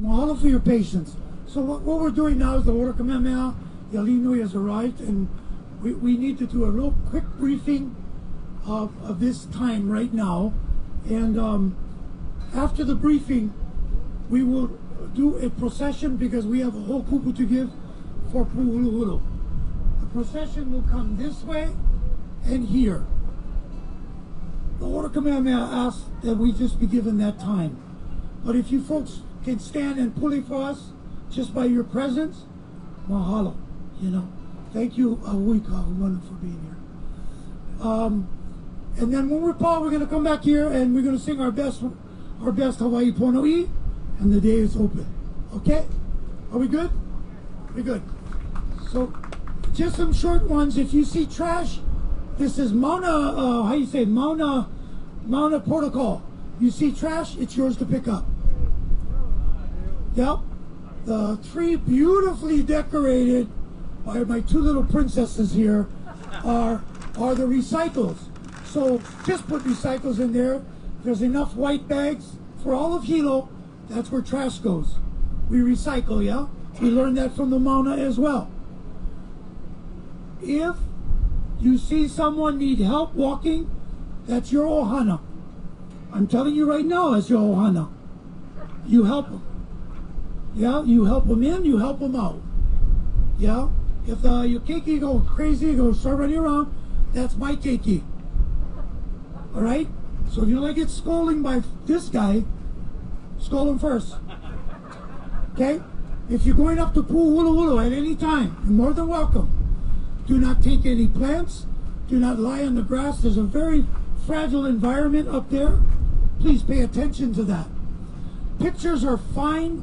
Mahalo for your patience. So what we're doing now is the Oren Kamehameha, Healani has arrived, and we need to do a real quick briefing of this time right now. And after the briefing, we will do a procession because we have a whole kupu to give for Pu'ulu'ulu. The procession will come this way and here. The Oren Kamehameha asks that we just be given that time. But if you folks can stand and pulley for us just by your presence, mahalo, Thank you, Lahui, for being here. And then when we're Paul, we're going to come back here and we're going to sing our best Hawaii Pono'i, and the day is open. Okay? Are we good? We're good. So, just some short ones. If you see trash, this is Mauna, Mauna protocol. You see trash, it's yours to pick up. Yep. The tree beautifully decorated by my two little princesses here are the recycles. So just put recycles in there. There's enough white bags for all of Hilo. That's where trash goes. We recycle, yeah? We learned that from the Mauna as well. If you see someone need help walking, that's your ohana. I'm telling you right now, that's your ohana. You help them. Yeah, you help them in, you help them out. Yeah, if your keiki go crazy, go start running around, that's my keiki. All right? So if you don't get scolding by this guy, scold him first. Okay? If you're going up to Pu'ulu'ulu at any time, you're more than welcome. Do not take any plants. Do not lie on the grass. There's a very fragile environment up there. Please pay attention to that. Pictures are fine,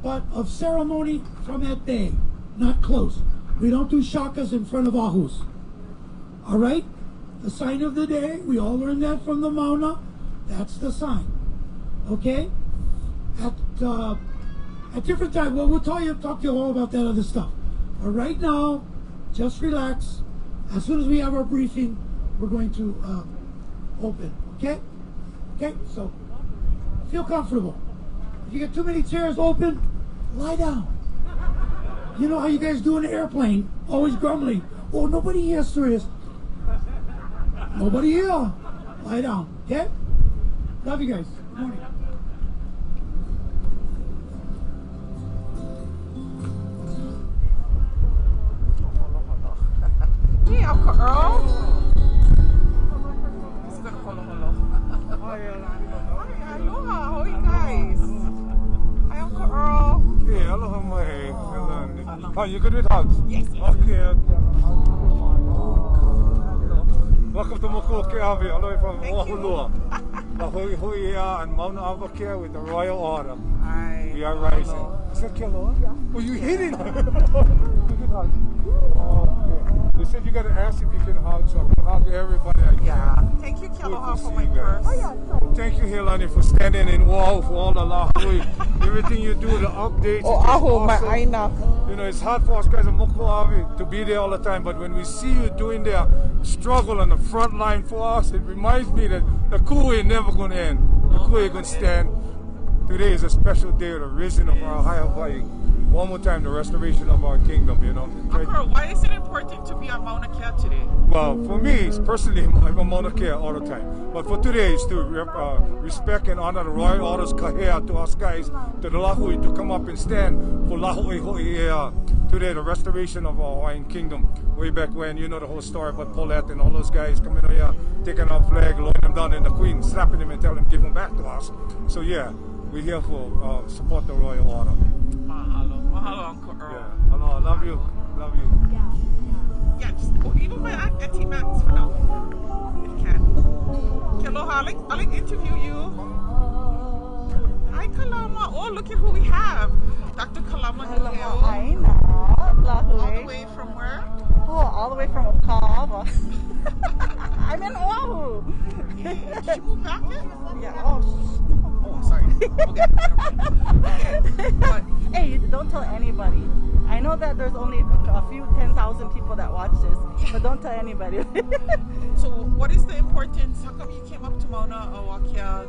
but of ceremony from that day, not close. We don't do shakas in front of ahus. All right? The sign of the day, we all learned that from the Mauna. That's the sign. Okay? At different times, well, we'll talk to you all about that other stuff. But right now, just relax. As soon as we have our briefing, we're going to open. Okay? Okay? So, feel comfortable. If you get too many chairs open, lie down. You know how you guys do in the airplane, always grumbling. Oh, nobody here, serious. Nobody here. Lie down, okay? Love you guys. Good morning. Hey, Uncle Earl. Hi, aloha. How are you guys? Hi, Uncle Earl. Hey, aloha mai. Oh, you good with hugs? Yes. Okay. Welcome to Mauna Kea, all the way from Oahu. Lahui and Mauna Kea with the Royal Order. Hi. We are rising. Is that Kealoha? Yeah. Oh, you hit it! Good hug. Okay. They said you got to ask if you can hug, so I can hug everybody I can. Yeah. Thank you, Kealoha, for my purse. Oh, yeah. Thank you, Healani, for standing in wall for all the Lahui. Everything you do, the updates. Oh, aho, my aina. You know, it's hard for us guys in Mokuavi to be there all the time, but when we see you doing their struggle on the front line for us, it reminds me that the ku'u ain't never going to end. The ku'u ain't going to stand. Today is a special day of the risen of our high Hawaii. One more time, the restoration of our kingdom, you know. Uncle, why is it important to be on Mauna Kea today? Well, for me, personally, I'm on Mauna Kea all the time. But for today, it's to respect and honor the royal orders kahea to us guys, to the Lahui, to come up and stand for Lahui Ho'ia. Today, the restoration of our Hawaiian kingdom. Way back when, you know the whole story about Paulette and all those guys coming here, taking our flag, lowering them down, and the queen slapping them and telling them, give them back to us. So yeah, we're here for support the royal order. Mahalo. Mahalo, Uncle Earl. Yeah, hello, I love you. Love you. Yeah, just even my Auntie Max for now, if you can. Kealoha, I'll like interview you. Hi, Kalama. Oh, look at who we have. Dr. Kalama Niheo. Aina. Lahui. All the way from where? Oh, all the way from Okava. I'm in Oahu. Did you move back yet? Yeah. Oh, Oh, sorry. Okay. Okay. But hey, don't don't tell anybody. I know that there's only a few 10,000 people that watch this, but don't tell anybody. So what is the importance? How come you came up to Mauna Kea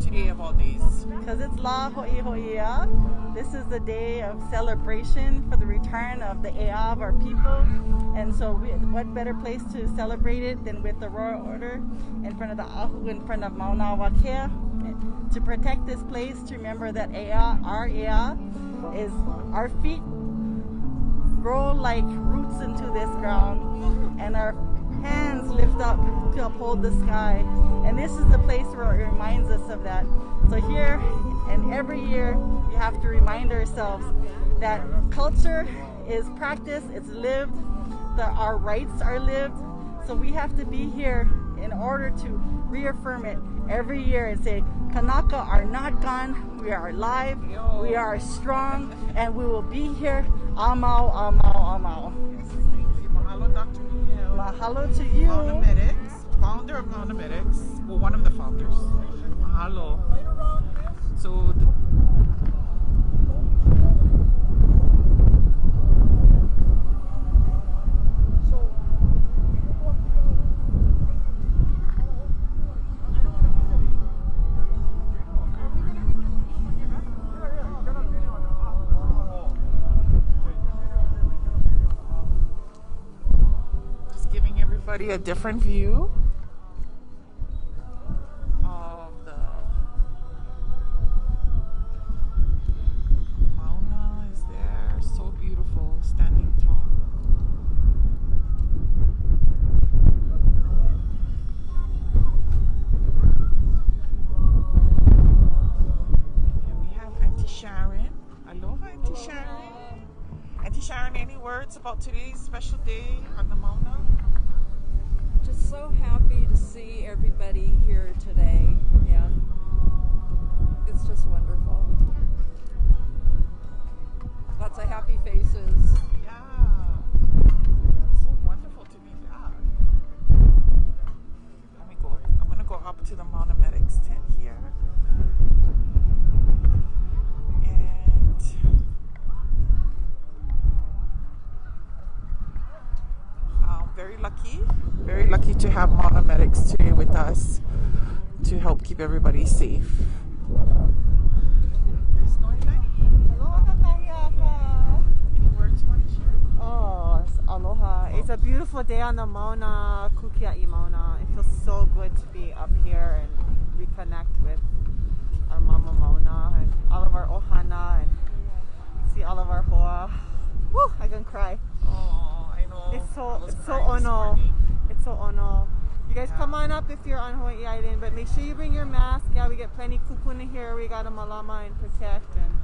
today of all days? Because it's Lahui Ho'ia. This is the day of celebration for the return of the Ea of our people. And so what better place to celebrate it than with the Royal Order in front of the Ahu, in front of Mauna Kea, to protect this place, to remember that our Ea, is our feet grow like roots into this ground, and our hands lift up to uphold the sky. And this is the place where it reminds us of that. So here and every year we have to remind ourselves that culture is practiced, it's lived, that our rights are lived. So we have to be here in order to reaffirm it every year and say, Kanaka are not gone, we are alive, we are strong, and we will be here. Amau, amau, amau. Mahalo, Dr. Miel. Mahalo to you. Mauna Medics, founder of Mauna Medics, well, one of the founders. Mahalo. So, a different view of the Mauna is there, so beautiful, standing tall. And we have Auntie Sharon. Aloha, Auntie Sharon. Auntie Sharon, any words about today's special day on the Mauna? Just so happy to see everybody here today, and it's just wonderful. Lots of happy faces. Yeah, so wonderful to be back. Let me go. I'm gonna go up to the Mauna Medics tent here, and I'm very lucky to have Mauna Medics today with us to help keep everybody safe. There's Iulai. Any words you want to share? Oh, aloha. It's a beautiful day on the Mauna, Kukia'i Mauna. It feels so good to be up here and reconnect with our Mama Mauna and all of our ohana and see all of our hoa. Woo, I can cry. Oh, I know. It's so crying this ono. morning. It's so ono. You guys come on up if you're on Hawaii Island, but make sure you bring your mask. Yeah, we get plenty kupuna here. We got to malama and protect, and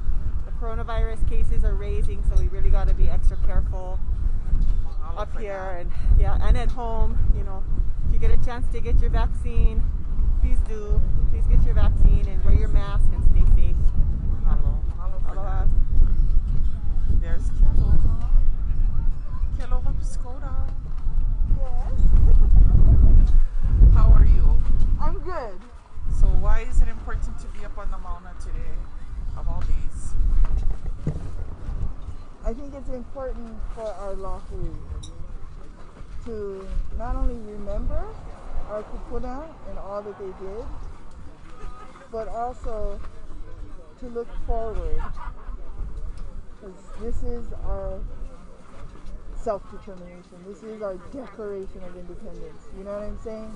the coronavirus cases are raising, so we really got to be extra careful up here and and at home. You know, if you get a chance to get your vaccine, please do. Please get your vaccine and wear your mask and stay safe. Aloha. There's Kealoha. Kealoha Piscoda. Yes. How are you? I'm good. So why is it important to be up on the Mauna today, of all days? I think it's important for our Lahui to not only remember our kupuna and all that they did, but also to look forward, because this is our self-determination. This is our Declaration of Independence. You know what I'm saying?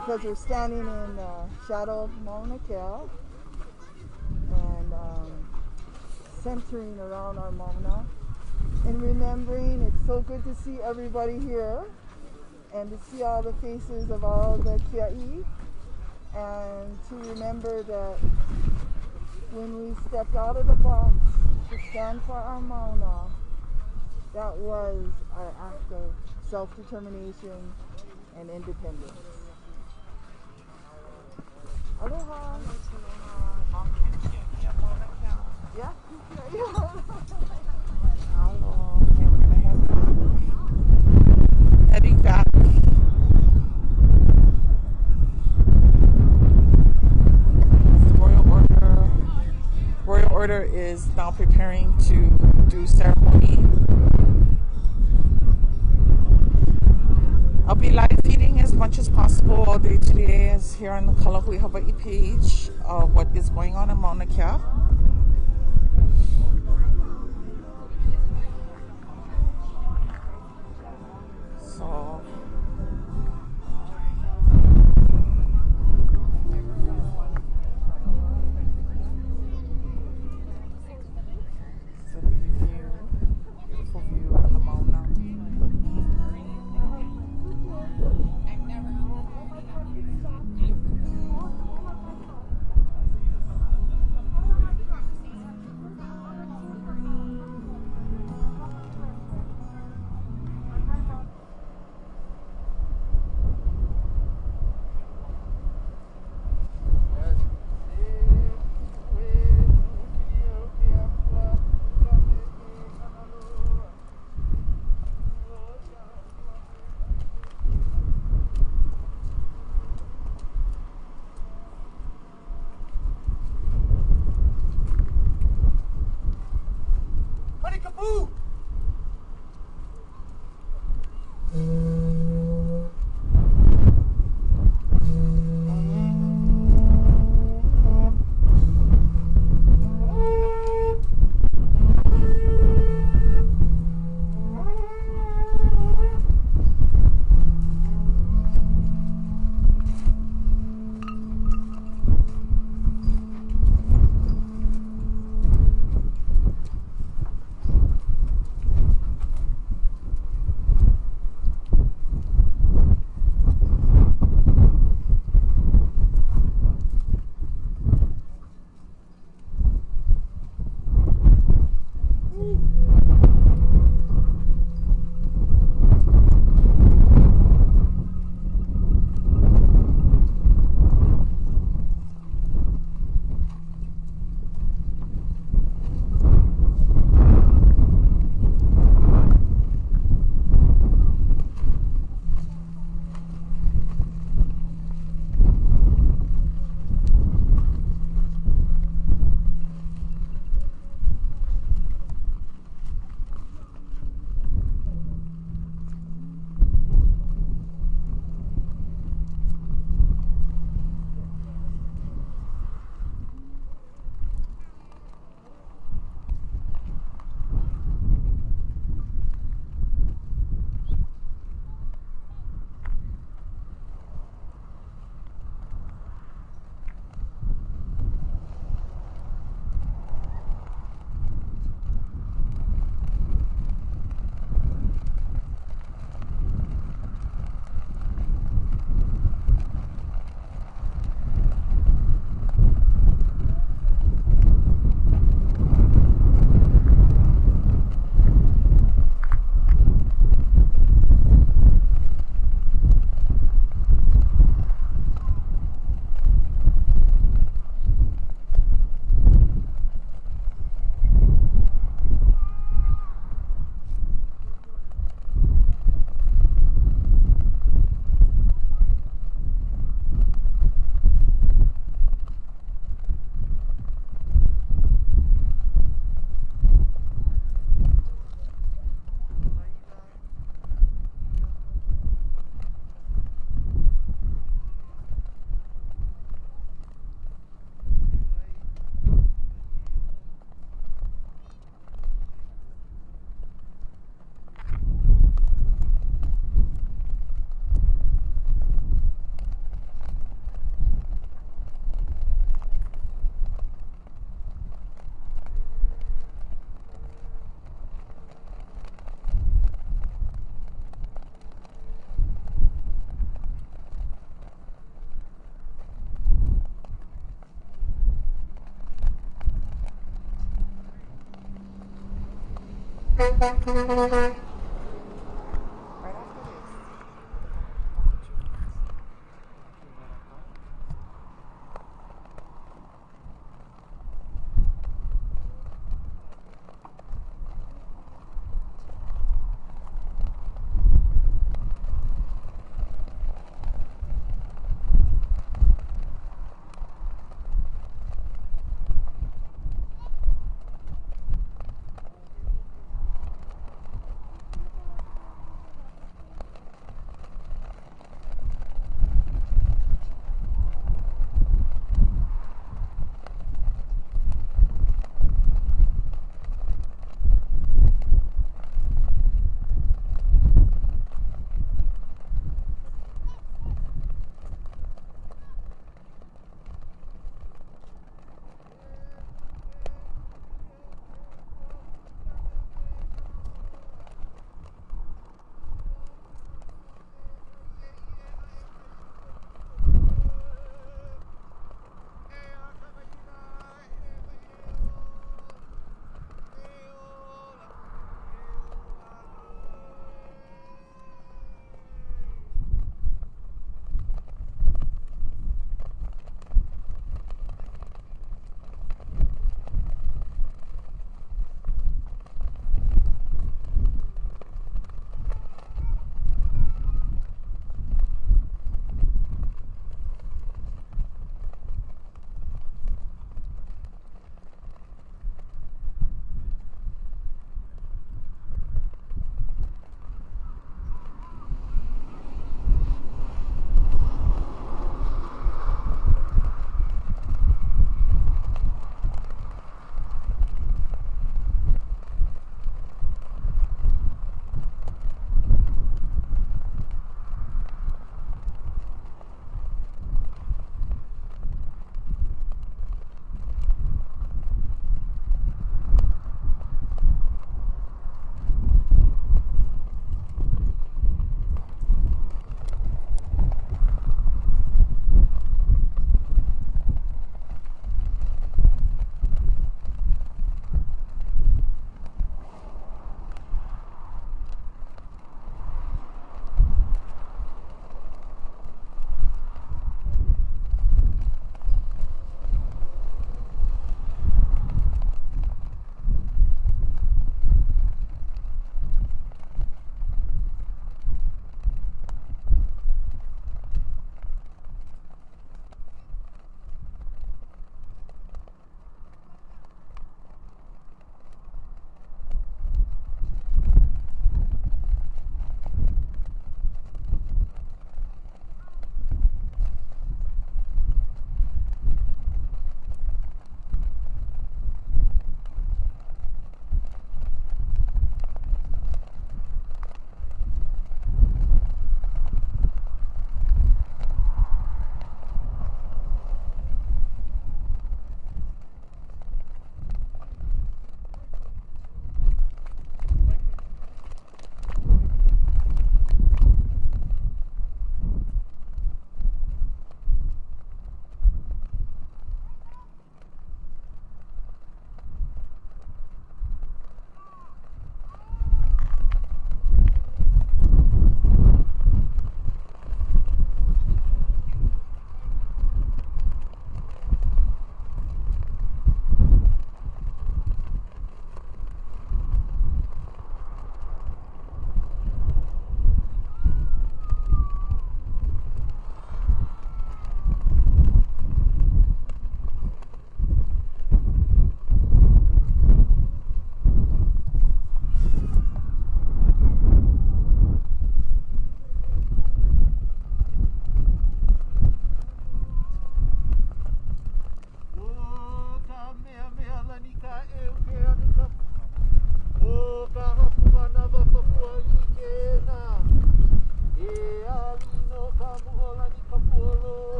Because we're standing in the shadow of Mauna Kea and centering around our Mauna and remembering. It's so good to see everybody here and to see all the faces of all the Kia'i, and to remember that when we stepped out of the box to stand for our Mauna, that was our act of self-determination and independence. Aloha. Long time here, Mauna Kea. Yeah. Hello. Okay, we're gonna head back. Heading back. The Royal Order is now preparing to do ceremony. I'll be live feeding as much as possible all day today as here on the Lahui Hawaii page of what is going on in Mauna Kea. So it's a beautiful view of the Mauna.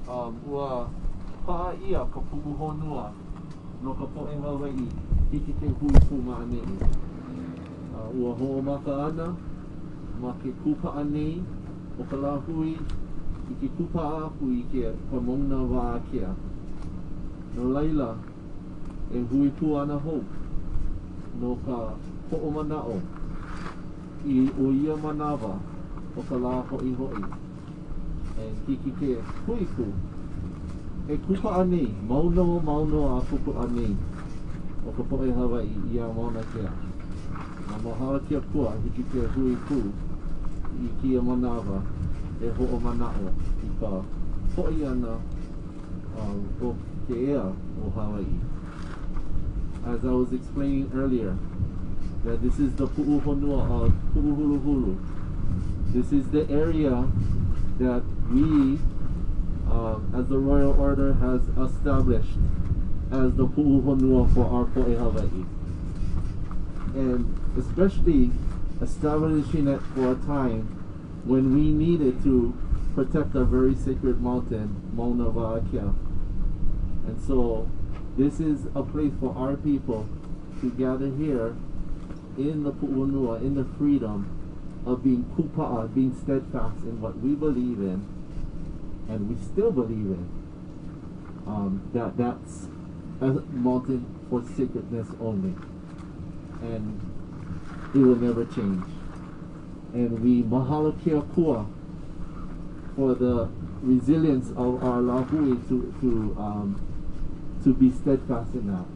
ua pa'a ia ka pu'u honua no ka po'e Hawaii hiki ke hui pu ma'anei. Ua ho'omaka ana ma ke kupa'a nei o ka Lahui i ke kupa'a aku i ka Mauna Kea. No laila e hui pu ana hou no ka ho'omana'o i o ia manawa o ka la ho'i ho'i. E hiki ke hui pu e kupa'a nei, mauno a kupa'a nei o ka po'e Hawaii i a Mauna Kea. Na mahala kia pua hiki ke hui pu i kia manawa e ho'omana'o i ka po'i ana o ke ea o Hawaii. As I was explaining earlier, that this is the pu'u honua of Pu'uhuluhulu. This is the area that we, as the Royal Order, has established as the pu'u honua for our po'e Hawaii. And especially establishing it for a time when we needed to protect a very sacred mountain, Mauna Kea. And so this is a place for our people to gather here in the pu'unua, in the freedom of being kupa'a, being steadfast in what we believe in, and we still believe in. That's a mountain for sacredness only, and it will never change. And we mahalo kia kua for the resilience of our Lahui to be steadfast in that,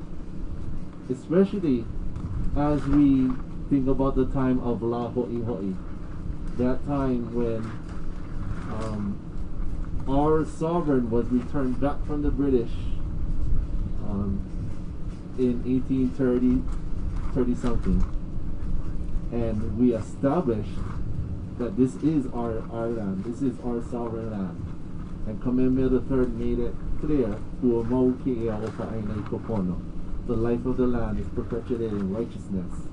especially as we think about the time of La Ho'i Ho'i, that time when our sovereign was returned back from the British in 1830 something, and we established that this is our land, this is our sovereign land. And Kamehameha III made it clear through Mauna Kea o Ka'aina Kopono. The life of the land is perpetuated in righteousness.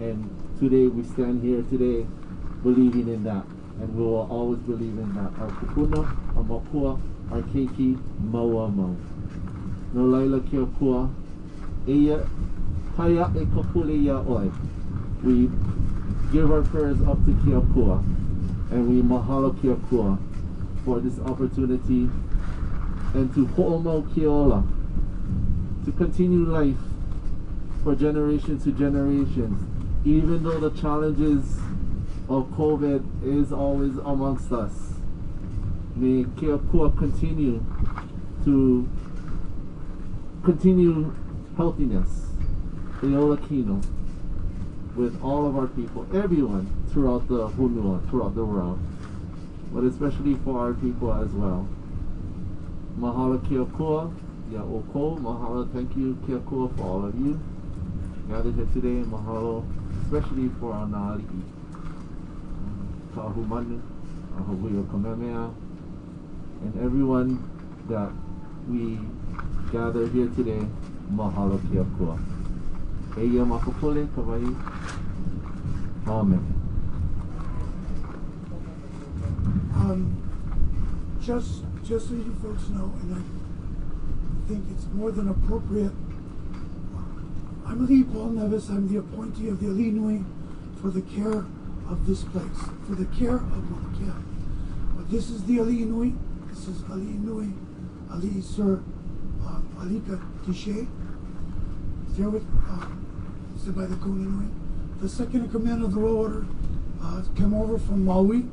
And today we stand here today believing in that. And we will always believe in that. Our kupuna, our makua, our keiki, maua mau. No laila kia kua, eia, haya e kapule ia oi. We give our prayers up to Kia Kua, and we mahalo Kia Kua for this opportunity, and to ho'omau Keola, to continue life for generations to generations, even though the challenges of COVID is always amongst us. May Kia Kua continue healthiness, Eola Kino, with all of our people, everyone throughout the Hunua, throughout the world, but especially for our people as well. Mahalo Kia Kua, Ya Oko, mahalo, thank you Kia Kua for all of you gathered here today, mahalo, especially for our Na'ali'i, Kahumanu, Ahahui o Kamehameha, and everyone that we gather here today, mahalo Kia Kua. Eia makapole, kawai. Amen. Just so you folks know, and I think it's more than appropriate, I'm Lee Paul Nevis. I'm the appointee of the Iulai for the care of this place, for the care of Mauna Kea. But this is the Iulai. This is Iulai, Ali Sir Alika Tishe. Here with said by the Konanui. The second in command of the Royal Order came over from Maui.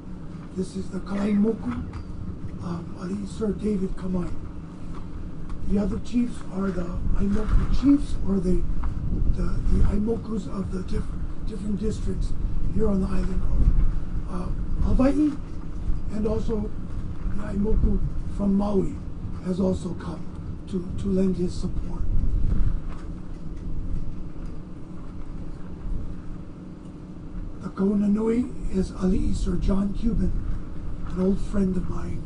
This is the Kalaimoku, Ali Sir David Kamai. The other chiefs are the Aimoku chiefs, or the Aimokus of the different districts here on the island of Hawaii, and also the Aimoku from Maui has also come to lend his support. The Kaunanui is Ali Sir John Cuban, an old friend of mine.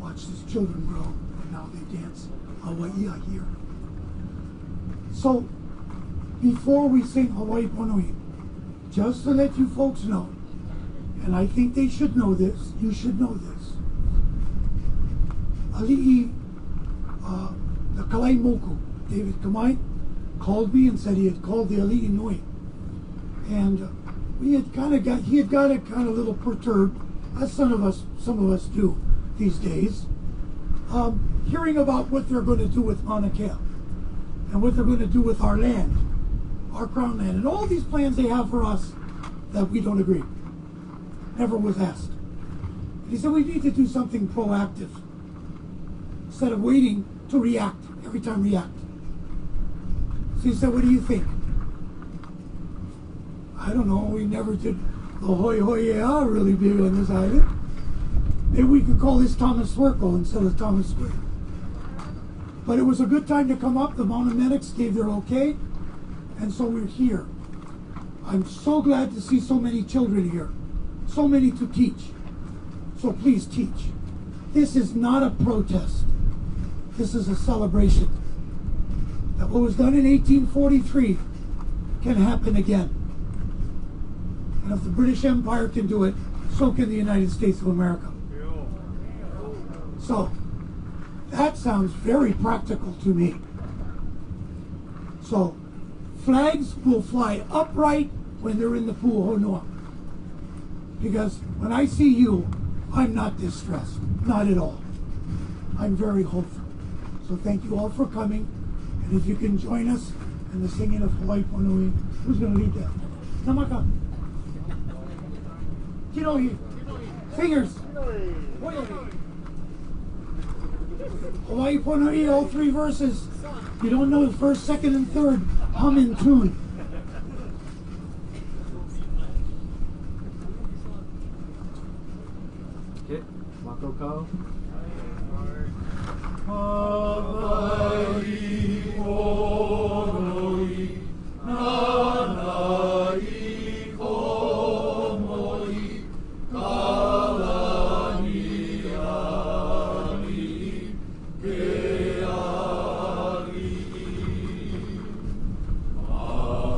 Watched his children grow, and now they dance Hawaii here. So, before we sing Hawaii Ponui, just to let you folks know, and I think they should know this, you should know this, Ali'i, the Kalai Moku, David Kamai, called me and said he had called the Ali'i Nui. And he had got it kind of a little perturbed, as some of us do these days, hearing about what they're going to do with Mauna Kea and what they're going to do with our land, our crown land, and all these plans they have for us that we don't agree. Never was asked. And he said we need to do something proactive instead of waiting to react, every time react. So he said, what do you think? I don't know, we never did the hoi hoi ea really big on this island. Maybe we could call this Thomas Circle instead of Thomas Square. But it was a good time to come up. The Mauna Medics gave their okay, and so we're here. I'm so glad to see so many children here, so many to teach. So please teach. This is not a protest. This is a celebration. That what was done in 1843 can happen again. And if the British Empire can do it, so can the United States of America. So, that sounds very practical to me. So, flags will fly upright when they're in the pu'uhonua. Because when I see you, I'm not distressed. Not at all. I'm very hopeful. So thank you all for coming. And if you can join us in the singing of Hawaii Ponui, who's going to lead that? Namaka. Kinohi. Fingers. Hawaii Ponui, all three verses. You don't know the first, second, and third. Hum in tune. Okay, Mako Kau. Hawaii Ponui, Nanai Komoi, Kalani Ali, Keali, Mahualani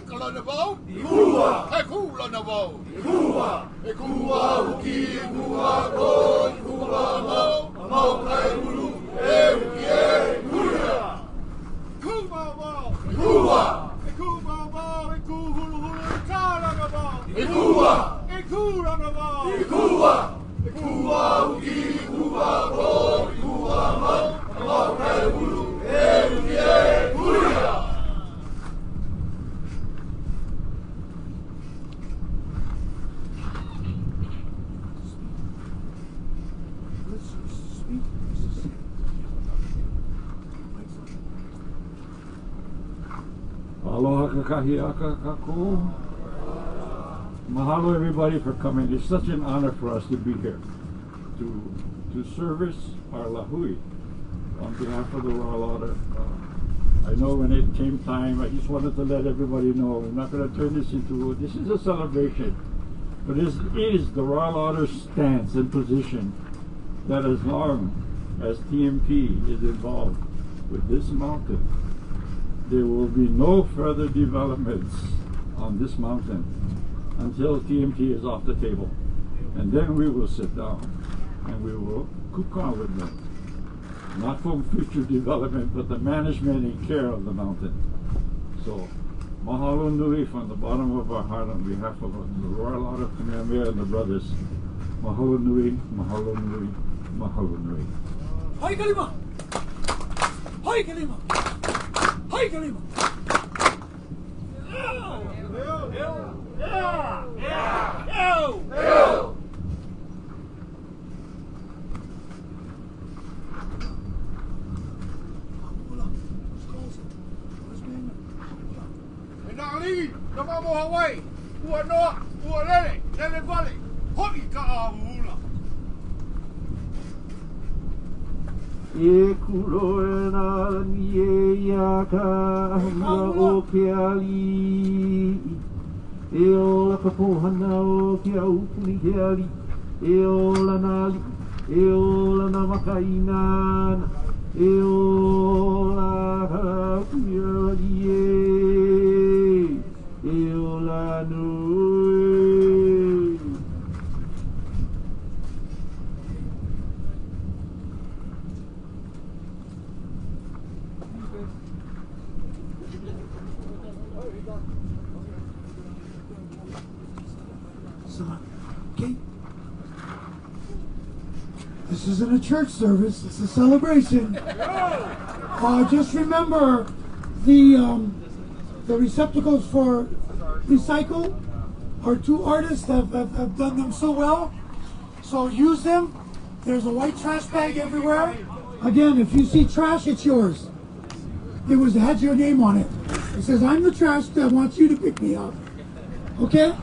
Kamehameha, Aloha kakahi aka kako. Mahalo everybody for coming. It's such an honor for us to be here to service our Lahui on behalf of the Royal Order. I know when it came time, I just wanted to let everybody know we're not going to turn this into, this is a celebration, but it is the Royal Order's stance and position that as long as TMP is involved with this mountain, there will be no further developments on this mountain until TMT is off the table. And then we will sit down and we will cook on with them. Not for future development, but the management and care of the mountain. So, mahalo nui from the bottom of our heart on behalf of the Royal Order of Kamehameha and the brothers. Mahalo nui, mahalo nui, mahalo nui. Hai kalima! Hai kalima! Hai kalima! Nali, nama mo Hawaii, ua noa, ua lele, lele vale, hoi ka ahula. E kuro na ni e ia ka ahula o ke ali. E o la ka pohana o ke aupuni ke ali. E o la nali, e o la na makainana. E o la ka kuia ali e. E o la nui. Okay. This isn't a church service, it's a celebration. Just remember the receptacles for recycle. Our two artists have done them so well. So use them. There's a white trash bag everywhere. Again, if you see trash, it's yours. It had your name on it. It says, I'm the trash that wants you to pick me up. Okay?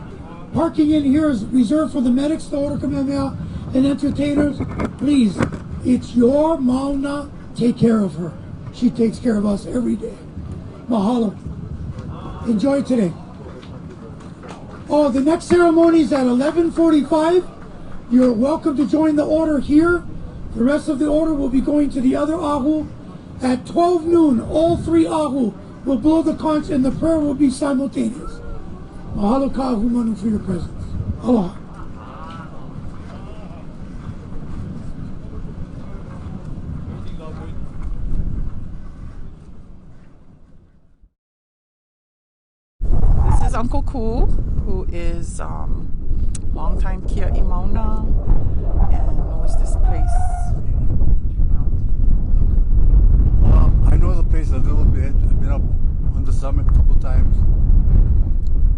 Parking in here is reserved for the medics, the Order Kamehameha, and entertainers. Please, it's your Mauna. Take care of her. She takes care of us every day. Mahalo. Enjoy today. Oh, the next ceremony is at 11:45. You're welcome to join the order here. The rest of the order will be going to the other ahu. At 12 noon, all three ahu will blow the conch and the prayer will be simultaneous. Mahalo ka ahu manu for your presence. Aloha. This is Uncle Ku, who is longtime Kia Mauna and knows this place. I know the place a little bit. I've been up on the summit a couple times,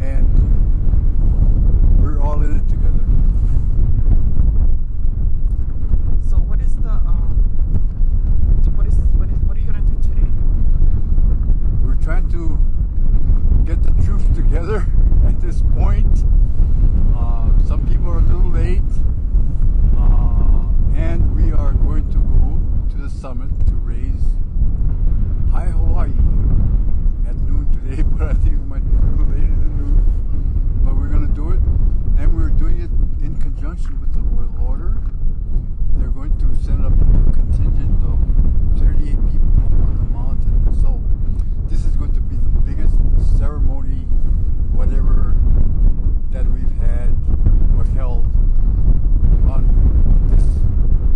and we're all in it together. So what is the what are you gonna do today? We're trying to get the troops together at this point. Some people are a little late, and we are going to go to the summit to raise High Hawaii at noon today, but I think it might be a little later than noon. But we're going to do it, and we're doing it in conjunction with the Royal Order. They're going to send up a contingent of 38 people on the mountain. So this is going to be the biggest ceremony, whatever, that we've had or held on this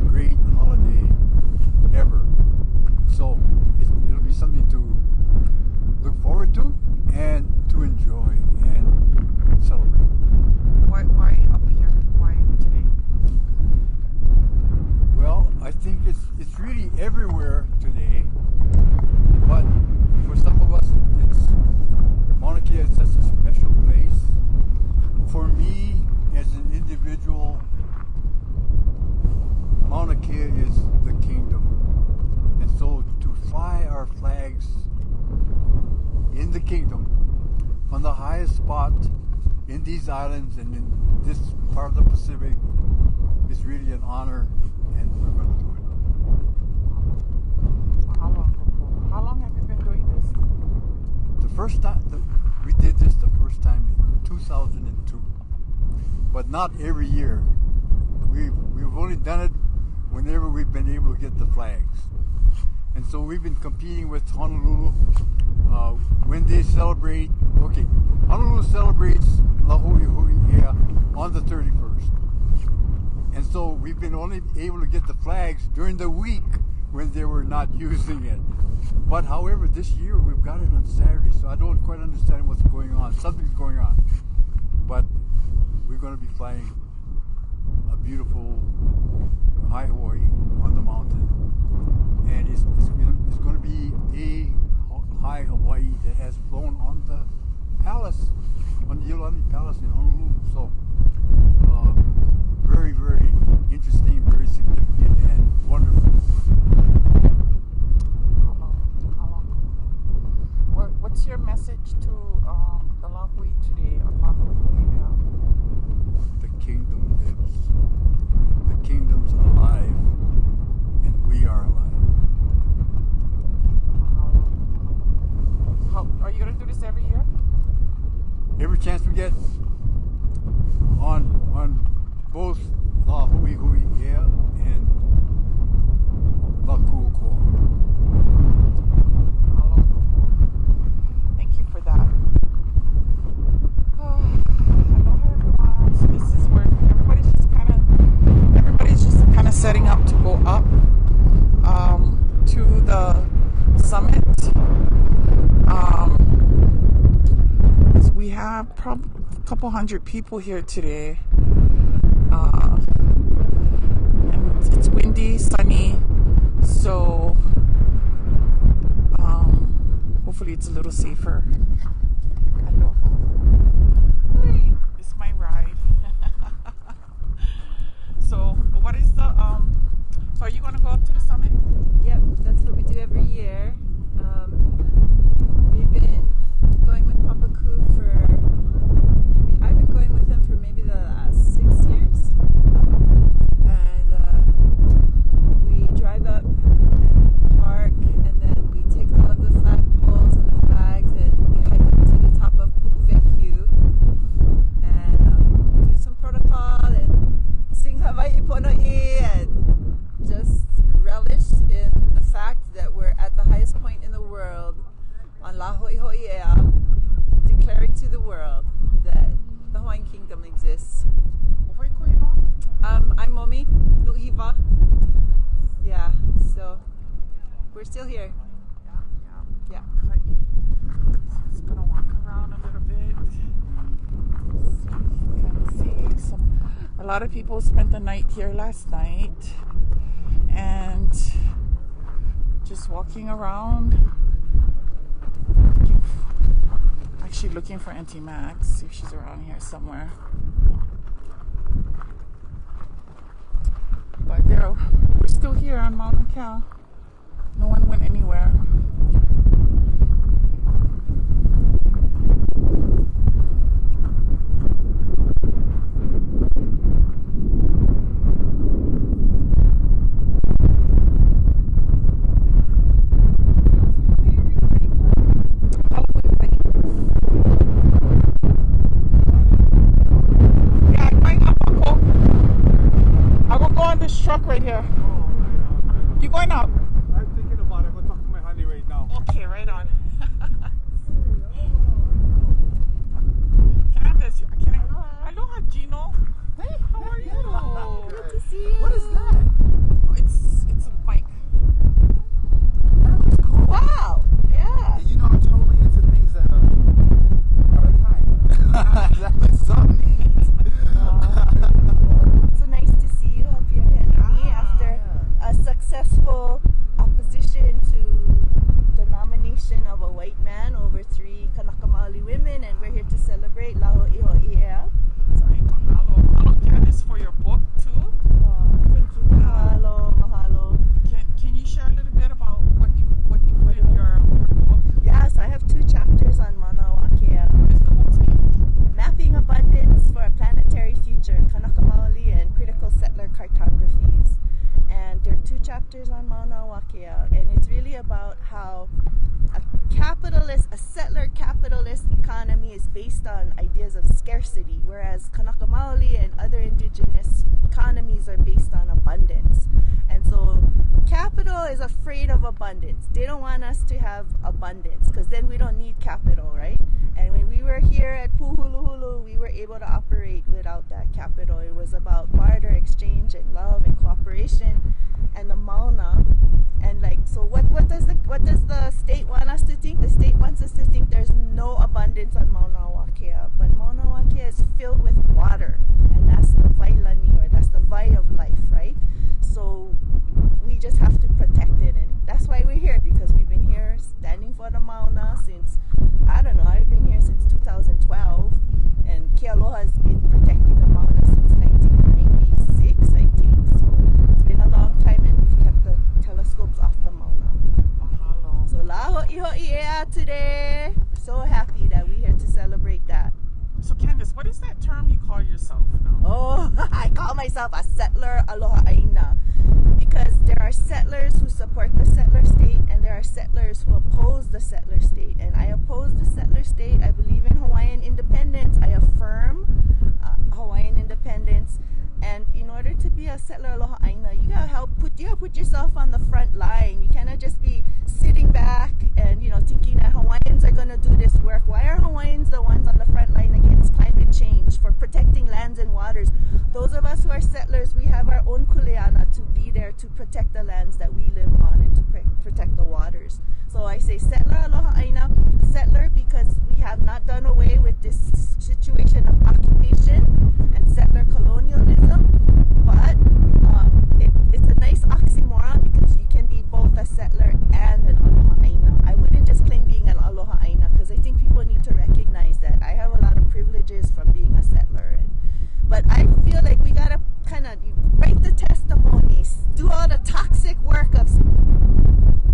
great holiday ever. So it'll be something to look forward to and to enjoy and celebrate. Why up here? Why today? Well, I think it's really everywhere today, but for some of us, Mauna Kea is such a special place. For me, as an individual, Mauna Kea is the kingdom. And so to fly our flags in the kingdom on the highest spot in these islands and in this part of the Pacific is really an honor, and we're going to do it. How long have you been doing this? The first time we did this, the first time in 2002, but not every year. We've only done it whenever we've been able to get the flags, and so we've been competing with Honolulu when they celebrate. Okay, Honolulu celebrates Lahui on the 31st, and so we've been only able to get the flags during the week when they were not using it. But however, this year we've got it on Saturday, so I don't quite understand what's going on. Something's going on, but we're going to be flying a beautiful high Hawaii on the mountain, and it's going to be a high Hawaii that has flown on the palace, on the Healani Palace in Honolulu. So very, very interesting, very significant, and wonderful. What's your message to the Lahui today on Lahui? The kingdom lives. The kingdom's alive, and we are alive. Are you going to do this every year? Every chance we get on both Lahui and Lakuokoa. Thank you for that. Aloha everyone. So this is where everybody's just kind of setting up to go up to the summit. So we have probably a couple hundred people here today. And it's windy, sunny, so hopefully it's a little safer. Aloha. This is my ride. So what is the so are you going to go up to the summit? Yep, that's what we do every year. We've been going with Papa Ku I've been going with him for maybe the last 6 years. And we drive up and park, and then we take all of the flag poles and the flags, and we hike up to the top of Pu'uwekyu and do some protocol and sing Hawaii Pono'i and just relish in the fact that we're at the highest point in the world on Laho'iho'i'ea, declaring to the world that the Hawaiian Kingdom exists. I'm Momi Nuhiva. Yeah, so we're still here. Yeah. So it's gonna walk around a little bit. So you can see a lot of people spent the night here last night, and just walking around. Actually looking for Auntie Max, see if she's around here somewhere. But we're still here on Mauna Kea. No one went anywhere. Truck right here. You going up? I'm thinking about it. I'm going to talk to my honey right now. Okay, right on. Candace, aloha, Gino. Hey, how are you? Good to see you. What is that? It's a bike. That looks cool. Wow. Yeah. You know, I'm totally into things that are a kind. That looks so neat. So nice to see you up here after a successful opposition to the nomination of a white man over 3 Kanaka Maoli women, and we're here to celebrate Laho'iho'i'ea. Mahalo, Candace, for your book too. Thank you. Mahalo. Can you share a little bit about what you put in your book? Yes, I have 2 chapters on Mauna Kea. What is the book's name? Mapping Abundance. on ideas of scarcity, whereas Kanaka Maoli and other indigenous economies are based on abundance. And so capital is afraid of abundance. They don't want us to have abundance because then we don't need capital, right? And when we were here at Puhuluhulu, we were able to operate without that capital. It was about barter, exchange, and love and cooperation. And the Mauna, and like, so what does the state want us to think? The state wants us to think there's no abundance on Mauna Kea, but Mauna Kea is filled with water, and that's the Vailani, or that's the Vai of life, right? So we just have to protect it, and that's why we're here, because we've been here standing for the Mauna since, I don't know, I've been here since 2012, and Kealoha has been protecting the Mauna since 1996, I think. So it's been a long time, and we've kept the telescopes off the Mauna. Mahalo. So la ho'i ea today. So happy that we're here to celebrate that. So Candace, what is that term you call yourself now? Oh, I call myself a settler aloha aina, because there are settlers who support the settler state and there are settlers who oppose the settler state. And I oppose the settler state. I believe in Hawaiian independence. I affirm Hawaiian independence. And in order to be a settler aloha aina, you gotta put yourself on the front line. You cannot just be sitting back and thinking that Hawaiians are gonna do this work. Why are Hawaiians the ones on the front line against climate change, for protecting lands and waters? Those of us who are settlers, we have our own kuleana to be there to protect the lands that we live on and to protect the waters. So I say settler aloha aina, settler because we have not done away with this situation of occupation and settler colonialism, but it's a nice oxymoron because you can be both a settler and an aloha aina. I wouldn't just claim being an aloha aina because I think people need to recognize that I have a lot of privileges from being a settler. But I feel like we gotta kind of write the testimonies, do all the toxic work of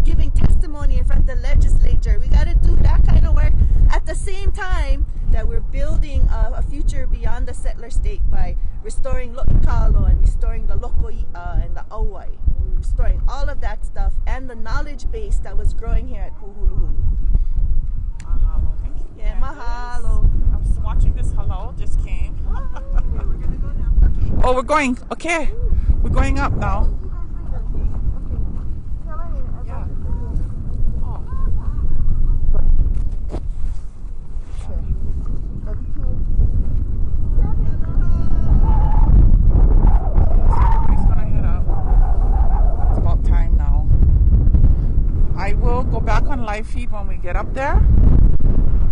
giving testimony in front of the legislature. We gotta do that kind of work at the same time that we're building a future beyond the settler state by restoring Lo'ikalo and restoring the Lokoi'a and the Auai. We're restoring all of that stuff and the knowledge base that was growing here at Puhuluhulu. Mahalo. Thank you. Yeah, Candace. mahalo. I was watching this halal just came. Okay, we're gonna go now. Okay. Oh, we're going. Okay. We're going up now. Yeah. Oh. Everybody's gonna head up. It's about time now. I will go back on live feed when we get up there.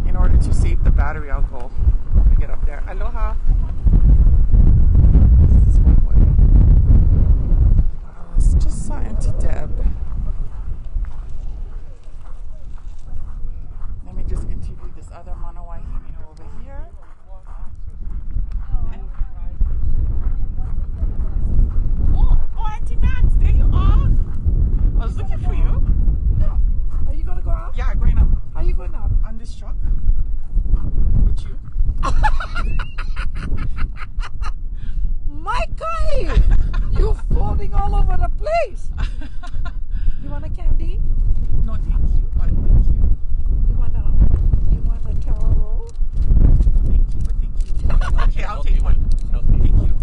In order to save the battery, I'll go when we get up there. Aloha. This is one way. It's just saw Auntie Deb. Let me just interview this other Manawahine over here. Oh, Auntie Max, there you are. I was looking for you. Are you gonna go out? Yeah, going up. How are you going up? On this truck. With you. My guy! You're floating all over the place. You want a candy? No, thank you. But thank you. You want a taro roll? No, thank you. But thank you. Okay, I'll take one. Thank you.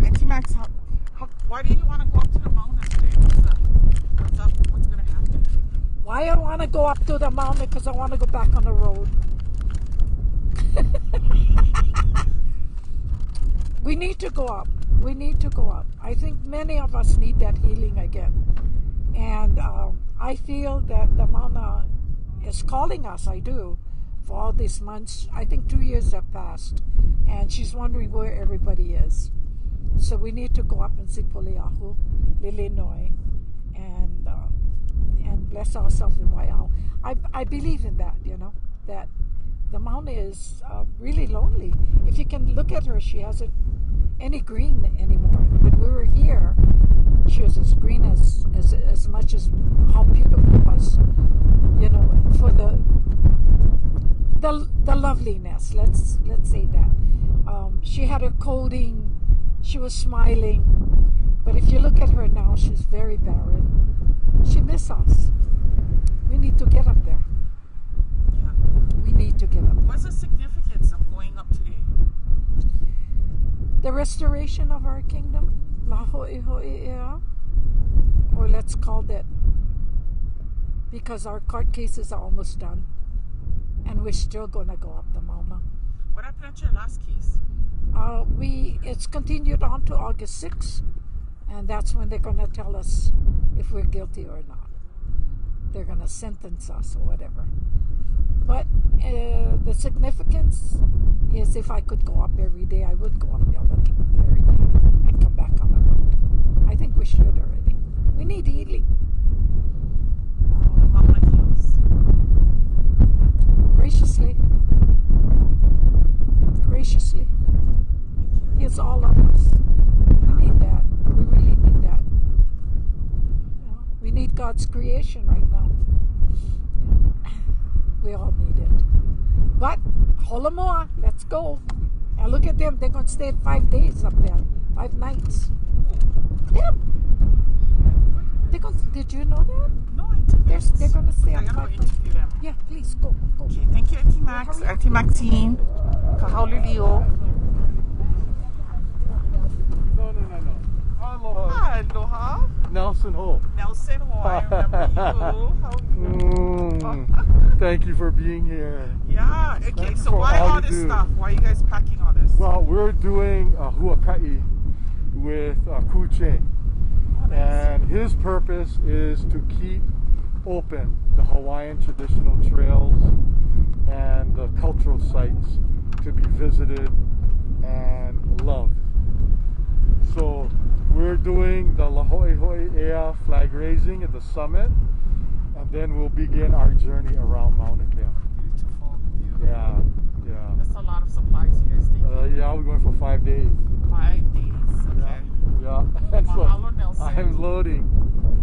Auntie Max, why do you want to go up to the mountain today? What's up? What's going to happen? Why I want to go up to the mountain? Because I want to go back on the road. We need to go up. We need to go up. I think many of us need that healing again. And I feel that the Mauna is calling us, I do, for all these months. I think 2 years have passed. And she's wondering where everybody is. So we need to go up and see Poliahu, Lilinoi, and bless ourselves in Waiau. I believe in that, that the Mauna is really lonely. If you can look at her, she hasn't any green anymore. When we were here, she was as green as much as how beautiful it was, for the loveliness. Let's say that. She had her coating. She was smiling. But if you look at her now, she's very barren. She misses us. We need to get up there. Yeah. We the restoration of our kingdom, Lahui Ho'ea, or let's call that, because our court cases are almost done, and we're still going to go up the Mauna. What happened at your last case? It's continued on to August 6th, and that's when they're going to tell us if we're guilty or not. They're going to sentence us or whatever. But the significance is if I could go up every day, I would go up the other every day and come back on the road. I think we should already. We need healing. Graciously. Graciously. It's all of us. We need that. We really need that. We need God's creation right now. We all need it. But, Holomoa, let's go. And look at them. They're going to stay 5 days up there. 5 nights. Them. Did you know that? No, I didn't. They're going to stay up 5 nights. Yeah, please, go. Okay, thank you, Auntie Max. Auntie Maxine. Kahaulilio. No. Aloha. Aloha. Nelson Ho. Nelson Ho, I remember you. How are you? Thank you for being here. Yeah, okay, so why all this stuff? Why are you guys packing all this? Well, we're doing a huaka'i with Kuche. Oh, nice. And his purpose is to keep open the Hawaiian traditional trails and the cultural sites to be visited and loved. So we're doing the Lahui Ho'ea flag raising at the summit, and then we'll begin our journey around Mauna Kea. Beautiful. Yeah. That's a lot of supplies you guys take. Yeah, we're going for 5 days. 5 days, okay. Yeah. And so Mahalo, Nelson. I'm loading.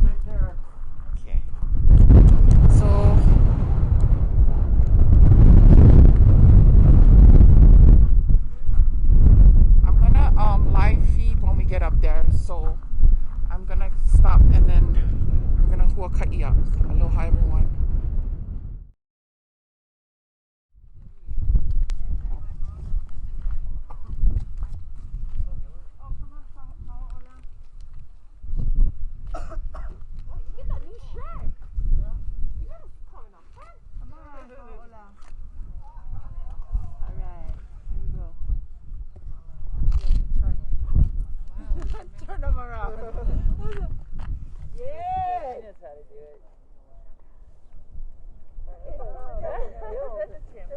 Take care. Okay. So I'm gonna live feed when we get up there. So I'm gonna stop and then we're gonna huaka'i up. Aloha, everyone. Turn them around. Yeah. She knows how to do it.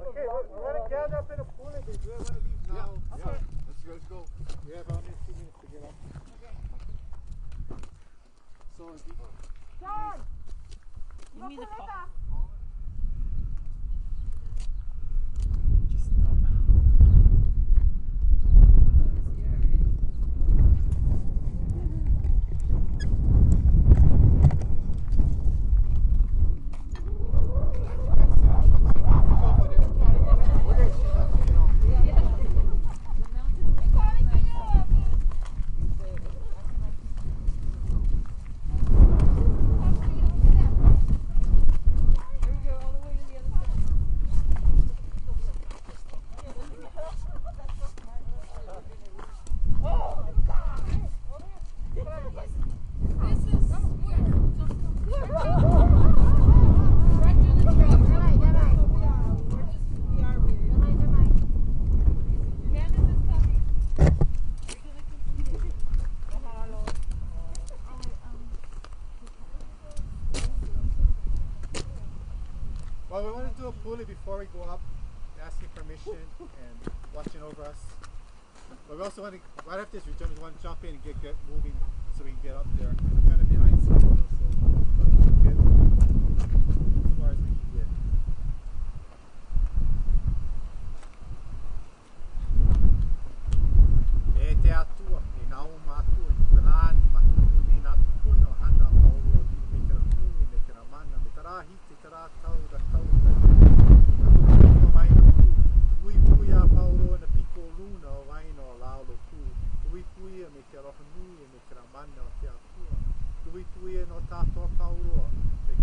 Okay, we're gonna gather up in a pool and do one of these now. Yeah. Okay. Let's go. We have only 2 minutes to get up. Okay. So, John, give me the call. well, we want to do a pulley before we go up, asking permission and watching over us. But we also want to, right after this, we just want to jump in and get moving so we can get up there. We're kind of behind schedule, so we can get as far as we can get. E te atua, e nga o mātua, e kalani, matuni, nā tukuna, hana, mauro, me kera nui, me kera mana, me kera hiti, kera tau, da tau, da tau, waina ku, tui puia pauro, na piko luna, o waina o laulo ku, tui puia, me kera roha nui, me kera mana, o te atua, tui puia no tātoa pauro, me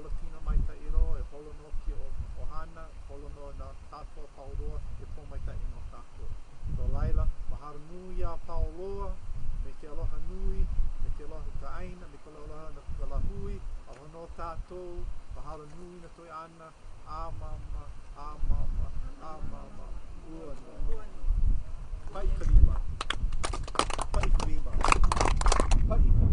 Olafina mai tairo, e holo no ki o ohana, holo no na tātua pauroa, e pō mai tai no tātua. So Laila, mahalo nui a pauroa, me ke aloha nui, me ke aloha ka aina, me ke aloha na ka lahui, a hono tātou, mahalo nui na toi ana, a mama, ua no. Pai karima. Pai karima. Pai karima.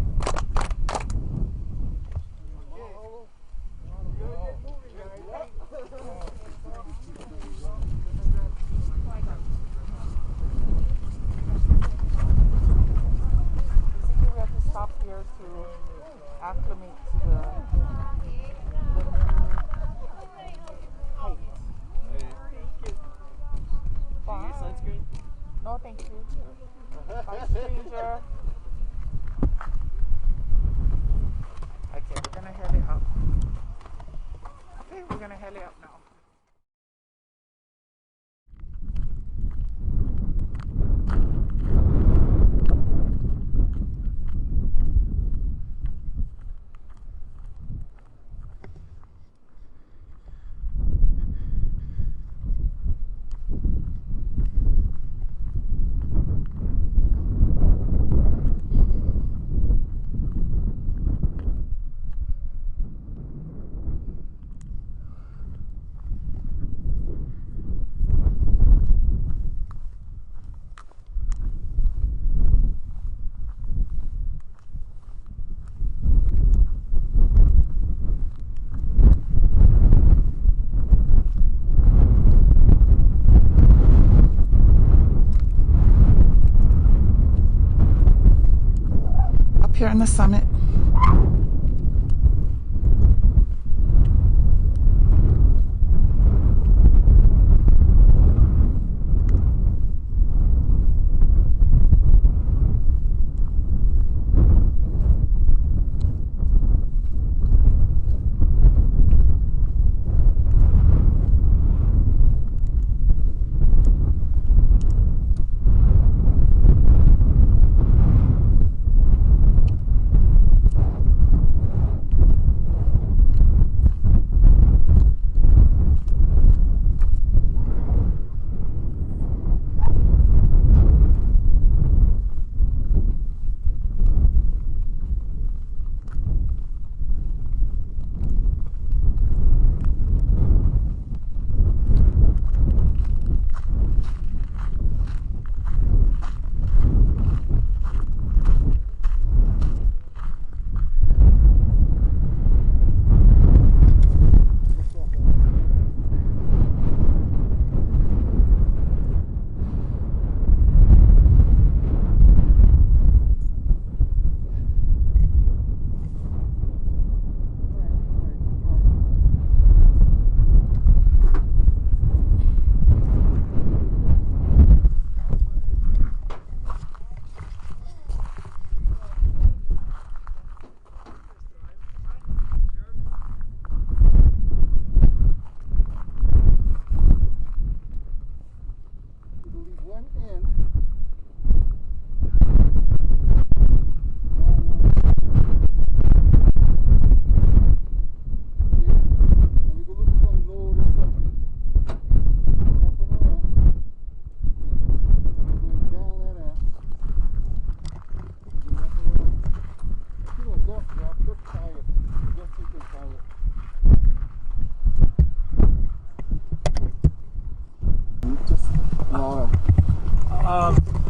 We have to stop here to acclimate to the new height. Do you need sunscreen? No, thank you. Bye, stranger. Okay, we're gonna heli up. Okay, we're gonna heli up now. Here on the summit.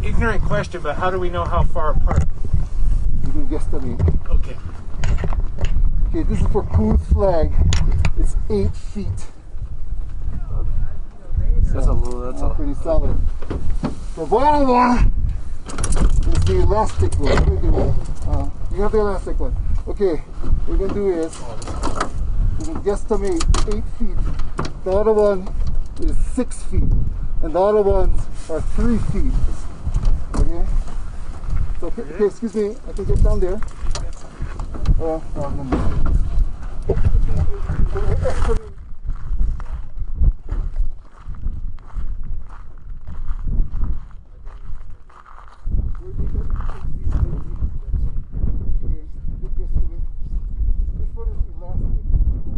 Ignorant question, but how do we know how far apart? You can guesstimate. Okay. Okay, this is for Ku's flag. It's 8 feet. That's a pretty solid. The bottom one is the elastic one. You have the elastic one. Okay, what we're gonna do is we can guesstimate 8 feet. The other one is 6 feet, and the other ones are 3 feet. Okay. So okay, excuse me, I can get down there. This one is elastic.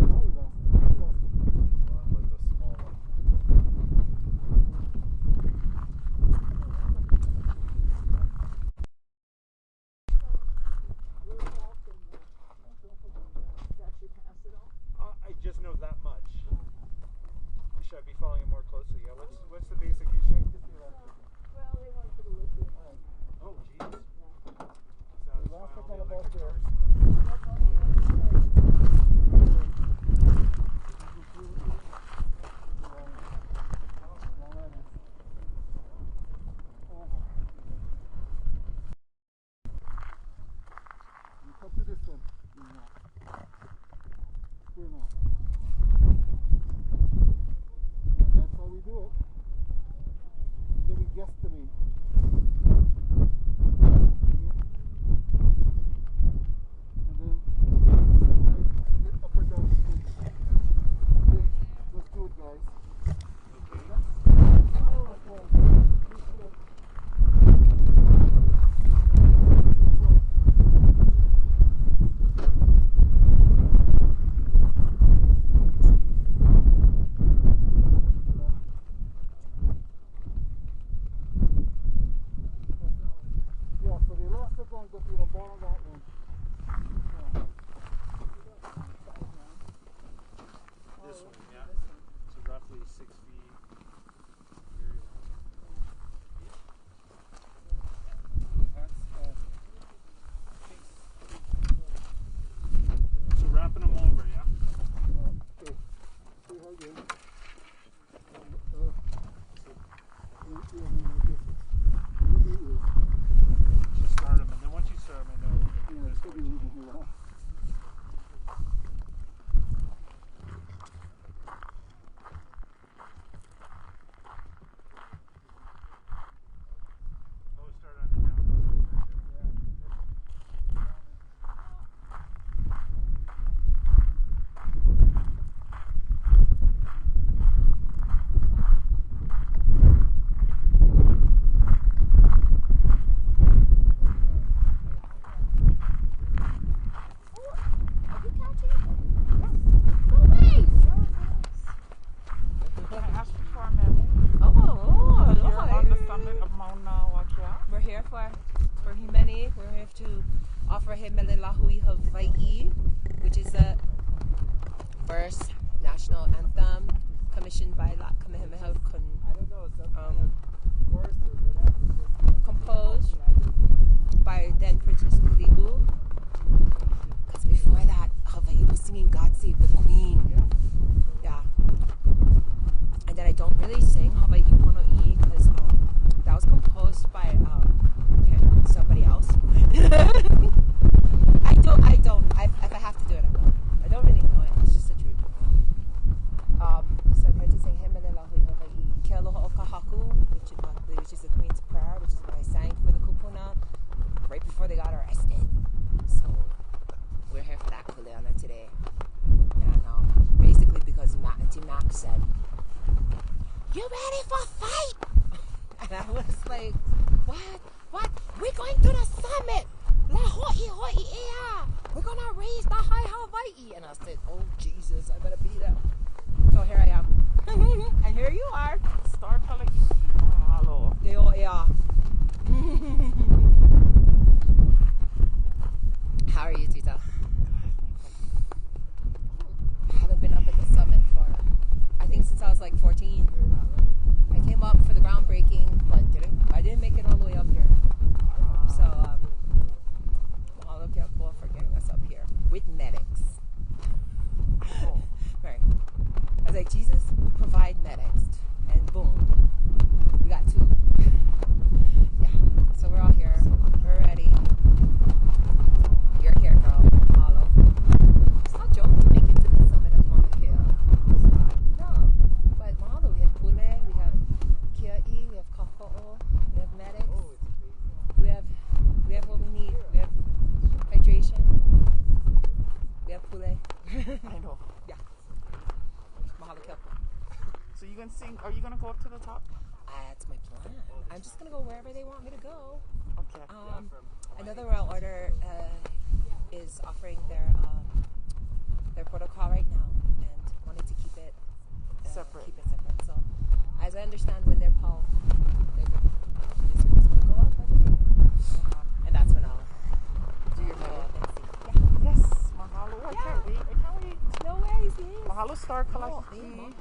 first national anthem commissioned by Kamehameha, composed by then Princess Kulibu. Because before that, Hawaii was singing God Save the Queen. Yeah. And then I don't really sing Hawaii Pono'i because that was composed by somebody else. I don't. If I have to do it, I will. I don't really know it. It's just the truth. So I'm here to sing Hemele Lahui Hawaii Ke Aloha o Kahaku, which is the Queen's Prayer, which is what I sang for the kupuna right before they got arrested. So we're here for that kuleana today. And basically because Auntie Mac said, "You ready for a fight?" And I was like, What? We're going to the summit! Lahui ea! We're gonna raise the high Hawaii! And I said, oh Jesus, I better be there. So here I am. And here you are. Star Pale. Mahalo. Deo ea. How are you, Tita? I haven't been up at the summit for, I think since I was like 14. I came up for the groundbreaking, but I didn't make it all the way up here. So, mahalo Keakua for getting us up here with medics. Right. I was like, Jesus, provide medics. And boom, we got 2. Yeah. So we're all here. We're ready. You're here, girl. Mahalo. It's not a joke to make it to the summit of Mauna Kea. No. But mahalo, we have pule, we have kia'i, we have kaho'o, we have medics. We have what we need. We have hydration. We have pule. I know. Yeah. Mahalo Keakua. So you gonna sing? Are you gonna go up to the top? That's my plan. I'm just gonna go wherever they want me to go. Okay. Another Royal Order is offering their protocol right now and wanted to keep it separate. So, as I understand, when they're Paul, this group's gonna go up, and that's when I'll do your medal. Yeah. Yes. Mahalo. I can't wait. No worries. Mahalo Star Kalahiki.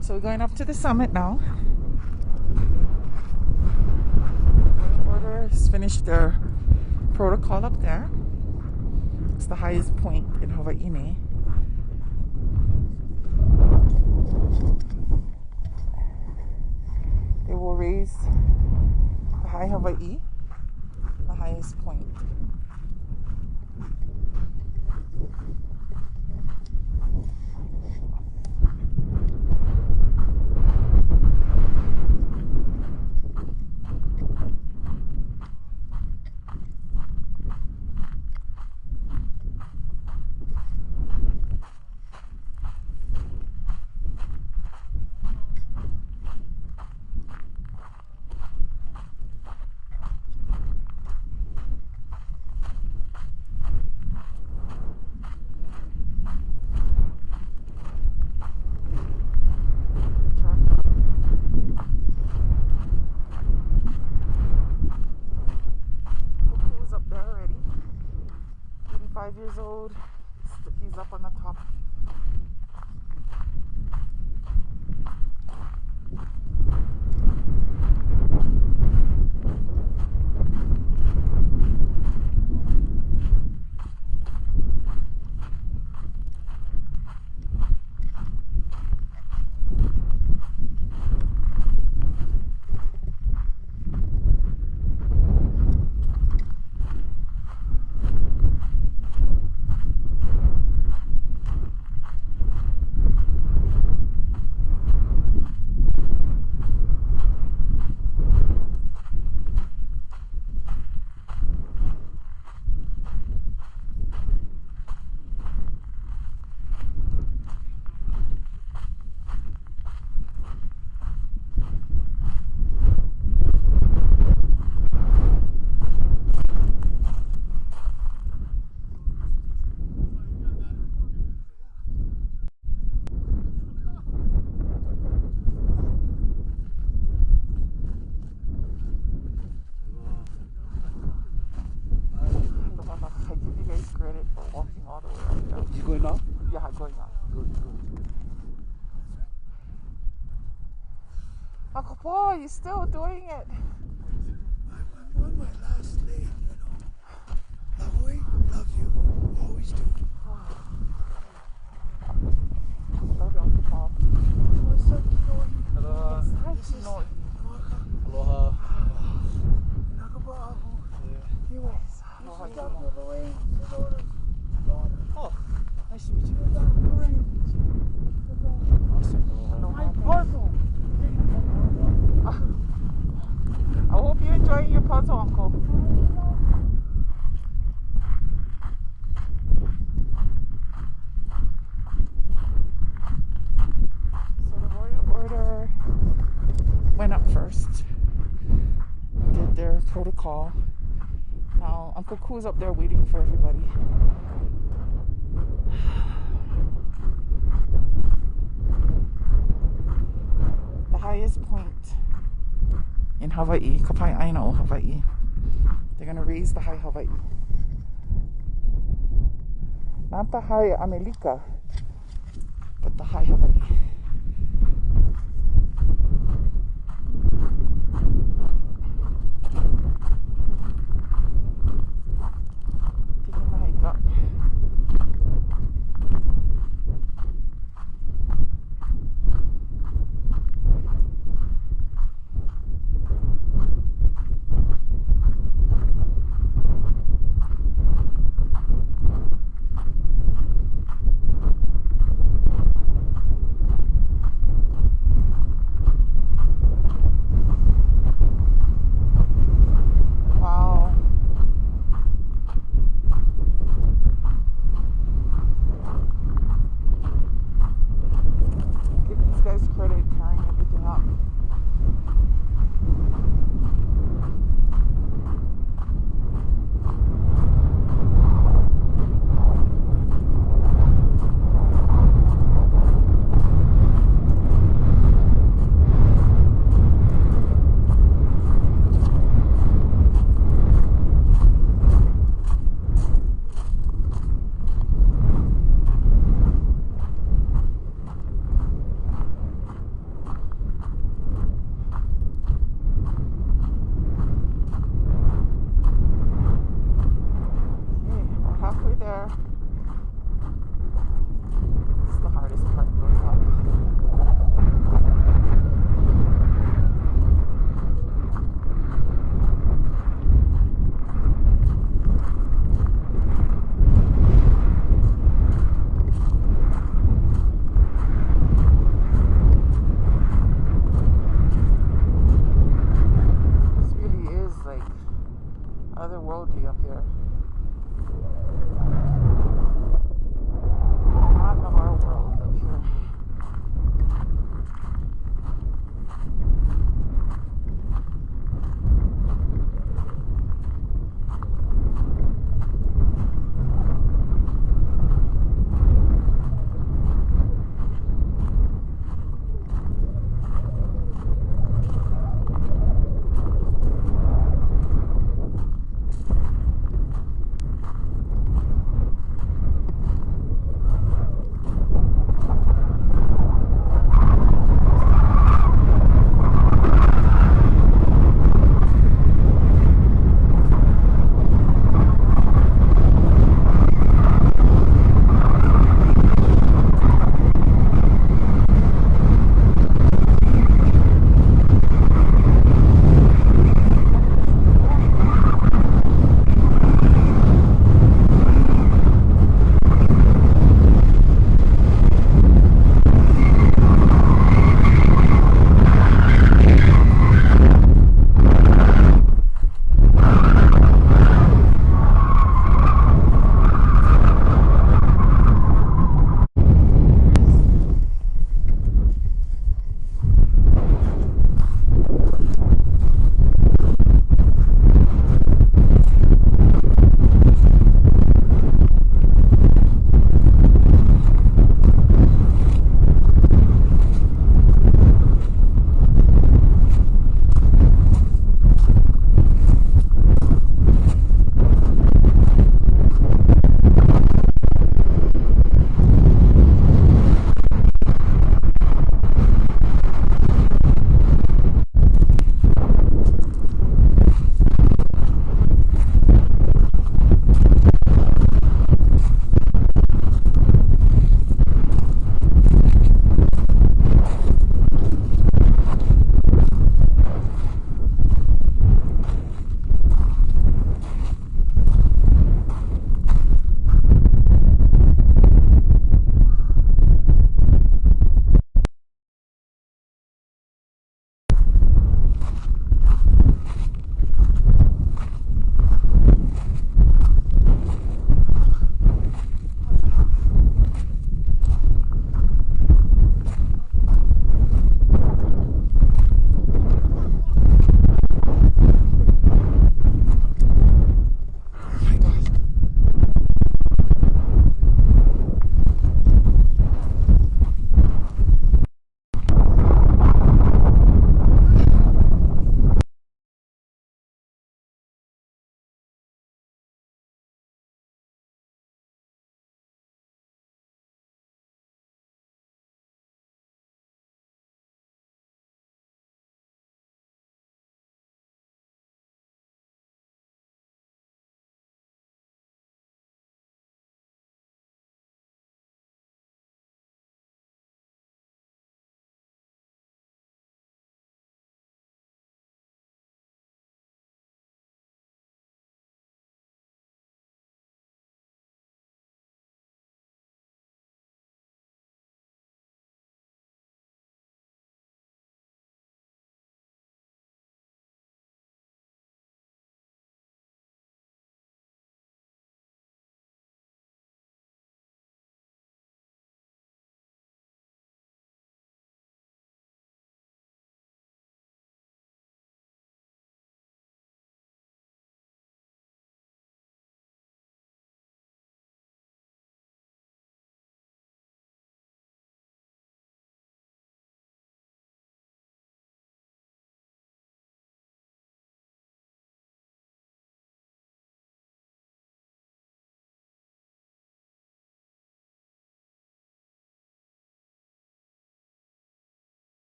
So we're going up to the summit now. Royal Order has finished their protocol up there. It's the highest point in Hawaii. They will raise the high Hawaii, the highest point. Years old. He's up on the top. Uncle Paul, you're still doing it. I'm on my last lane, you know. Lahui, love you. Always do. Love you, Uncle Paul. What's up, Kinoi? Aloha. Hi, Kinoi. Aloha. Nakapa'ahu. Yeah. Aloha, Dr. Kinoi. Healani Sonoda-Pale. Oh, nice to meet you. My puzzle. I hope you're enjoying your puzzle, Uncle. So the Royal Order went up first, did their protocol. Now Uncle Ku's up there waiting for everybody. The highest point in Hawaii, Kapai'aina, Hawaii. They're gonna raise the high Hawaii. Not the high America, but the high Hawaii. Taking the hike up.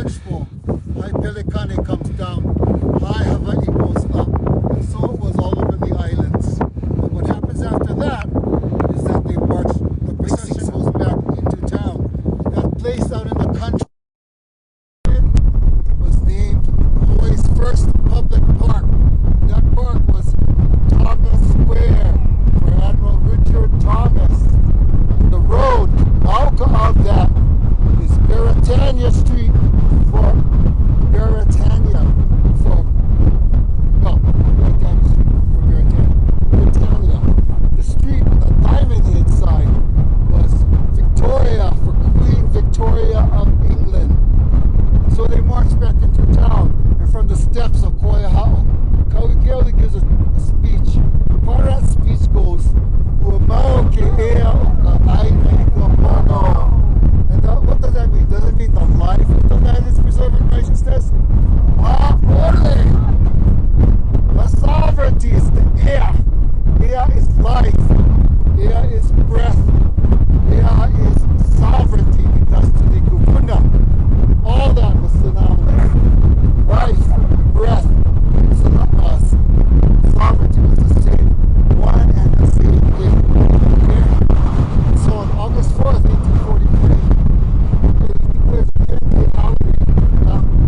punchbowl. High Pelikane comes down, high Hawaii goes up. And so it was all over the islands. But what happens after that is that they march, the procession goes back into town. That place out in the country was named Hawaii's first public park. That park was Thomas Square for Admiral Richard Thomas. And the road out of that is Beretania Street for Beretania for Beretania Street for Beretania. The street on the Diamond Head side was Victoria for Queen Victoria of England. And so they marched back into town, and from the steps of Koiahao, Kauikeauli gives a speech. Part of that speech goes, Mauna Kea and what does that mean? Does it mean the life of the land is preserved in righteousness? Only the sovereignty is the air. Air is life. Air is breath. Air is sovereignty because to the Kupuna, all that was synonymous. Life, breath, synonymous. Sovereignty was the same. One and the same thing. Okay? So on August 4th, 1843,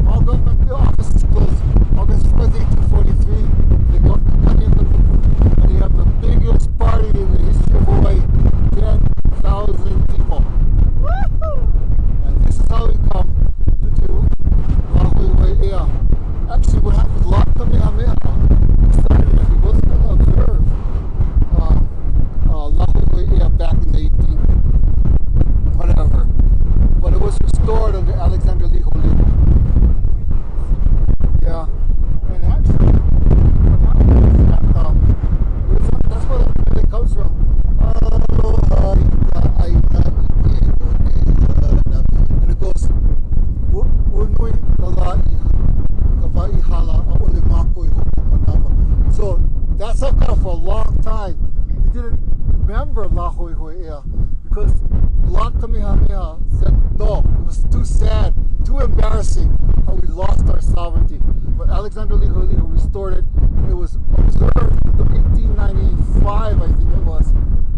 all government offices closed. August 4th, 1843, they go to Kamehameha, and they have the biggest party in the history of Hawaii, 10,000 people. And this is how we come to do Lahui Ea. Actually, what happened with Kamehameha started that he wasn't going to observe Lahui Ea back in the 18th, whatever. But it was restored under Alexander Lee Holiho. Yeah. And actually, what happened is that, that's where that really comes from. And it goes, so that's how come for a long time we didn't remember Lahui Ea because Kamehameha said no, it was too sad, too embarrassing how we lost our sovereignty. But Alexander Lee Holiho restored it. It was observed in 1895, I think it was,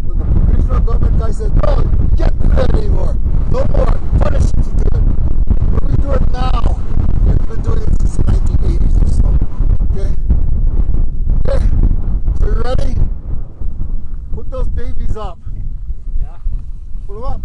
when the provisional government guy said, no, you can't do that anymore. No more. Punish to do it. But we do it now. We've been doing it since the 1980s or so. Okay? Okay. So you ready? Put those babies up. Yeah. Put them up.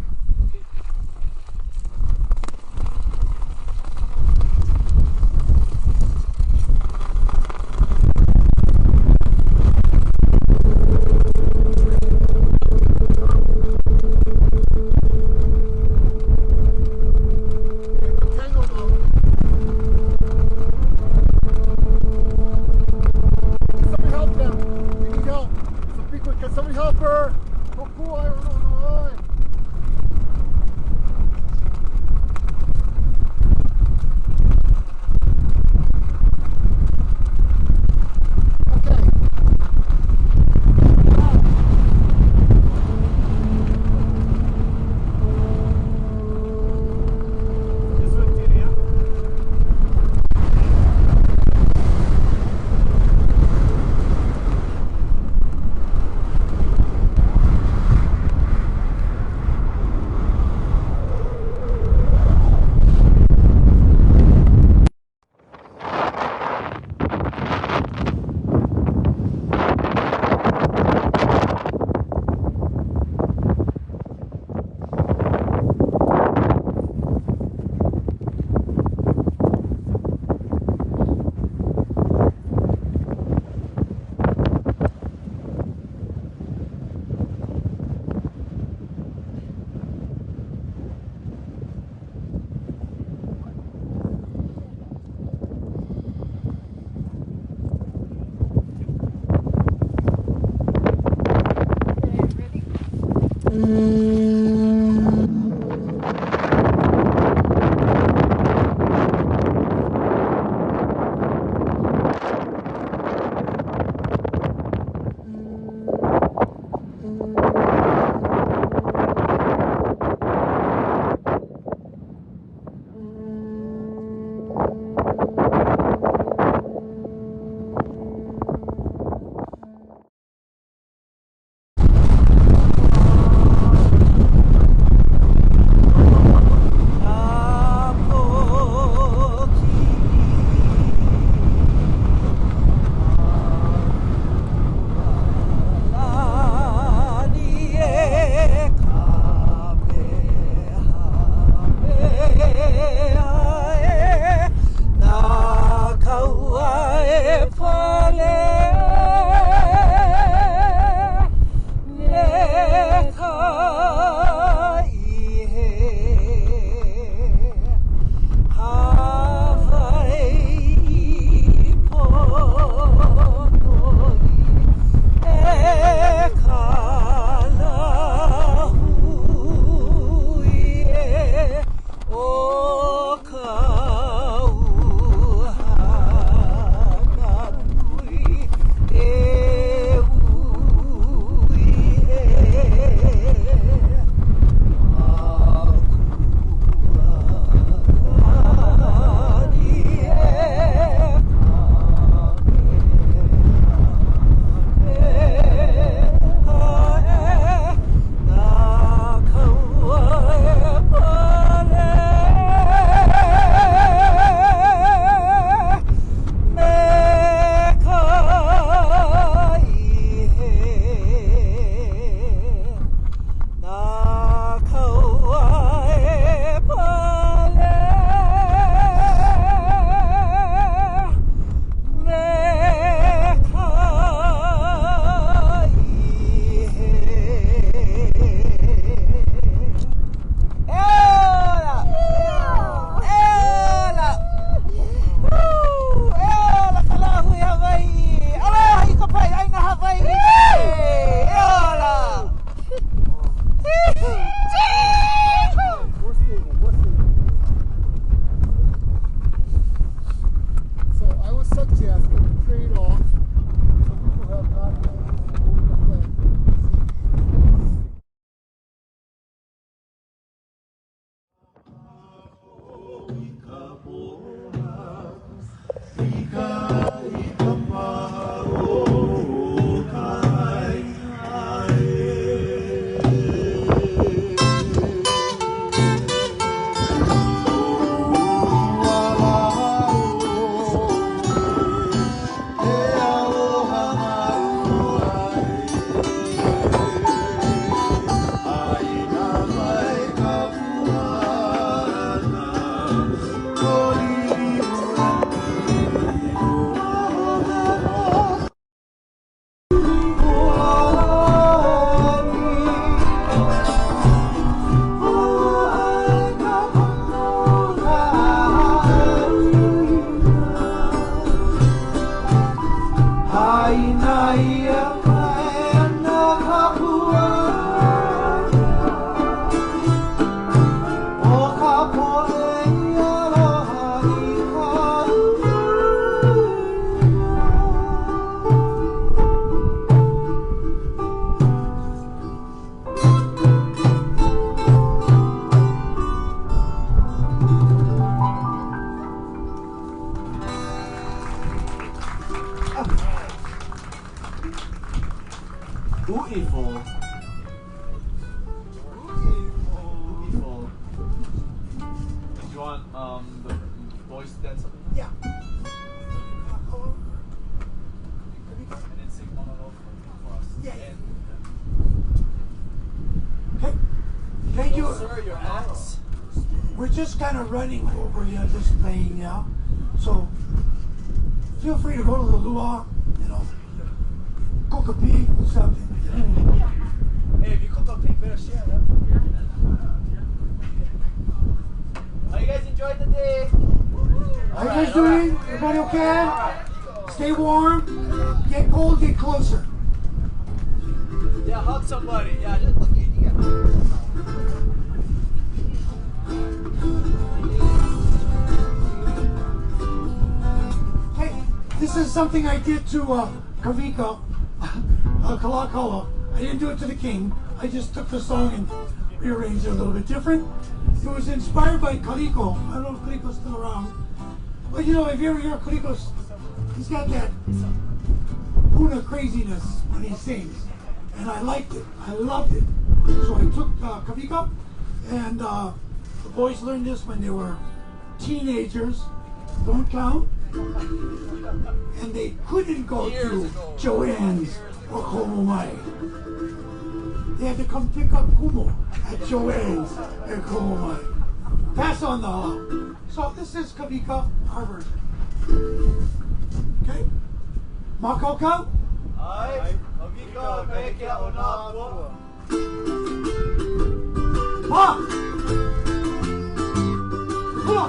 Beautiful. Beautiful. Do you want the boys to dance something? Yeah. And then sing monologue for us. Yeah. Okay. Thank you. Sir, your axe. We're just kind of running over here, just playing now. So feel free to go to the luau, you know, cook a pig or something. Hey, if you cook a pig, better share that. How you guys enjoying the day? How you guys doing? Everybody okay? Stay warm. Get cold, get closer. Yeah, hug somebody. Yeah, just look at you. Hey, this is something I did to Kavika, Kalakaua. I didn't do it to the king. I just took the song and rearranged it a little bit different. It was inspired by Kaliko. I don't know if Kaliko's still around. But you know, if you ever hear Kaliko's, he's got that Puna craziness when he sings. And I liked it. I loved it. So I took Kavika, and the boys learned this when they were teenagers. Don't count. And they couldn't go to Joanne's or Komomai. They had to come pick up Kumo at Joanne's and Komomai. Pass on the hala. So this is Kavika, our version. Okay? Makauka? Ai, Kavika, Kamehameha o nā pua. Pa! Hula!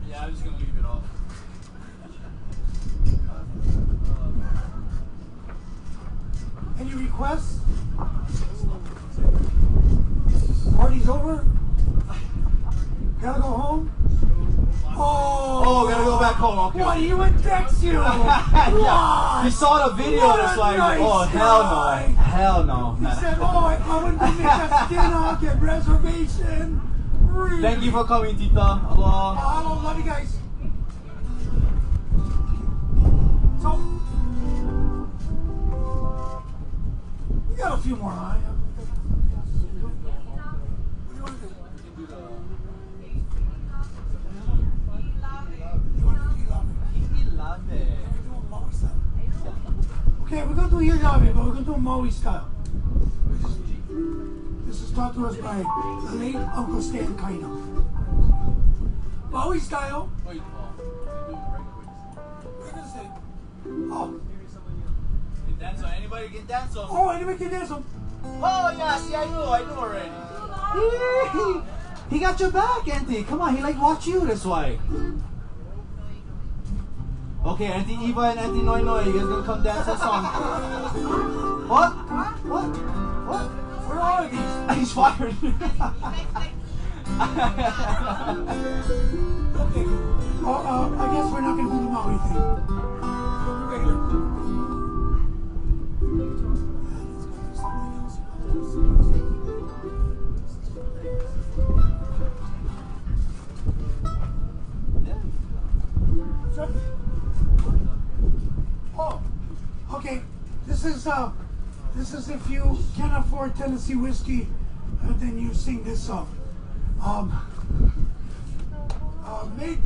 Yeah, I'm just gonna leave it off. Any requests? Party's over? Gotta go home? Oh, gotta go back home. Okay. What? He would text you? Yeah. He saw the video and it's like, nice oh, guy. hell no. He said, oh, I went to make a dinner, get reservation. Thank you for coming, Tita. Aloha. Hello, love you guys. So, we got a few more, huh? Okay, we're going to do Iulai, but we're going to do Maui style. This is taught to us by the late Uncle Stan Kaino. Maui style. Oh. Dance on. Anybody can dance on. Oh, anybody can dance on. Oh, yeah, see, I knew already. He got your back, Auntie. Come on, he like watch you, that's why. Okay, Auntie Eva and Auntie Noi Noi, you guys gonna come dance a song. What? What? Where are these? He's fired. Okay. Oh, I guess we're not gonna do the Maui thing. Regular. Oh, okay. This is if you can't afford Tennessee whiskey, then you sing this song. Made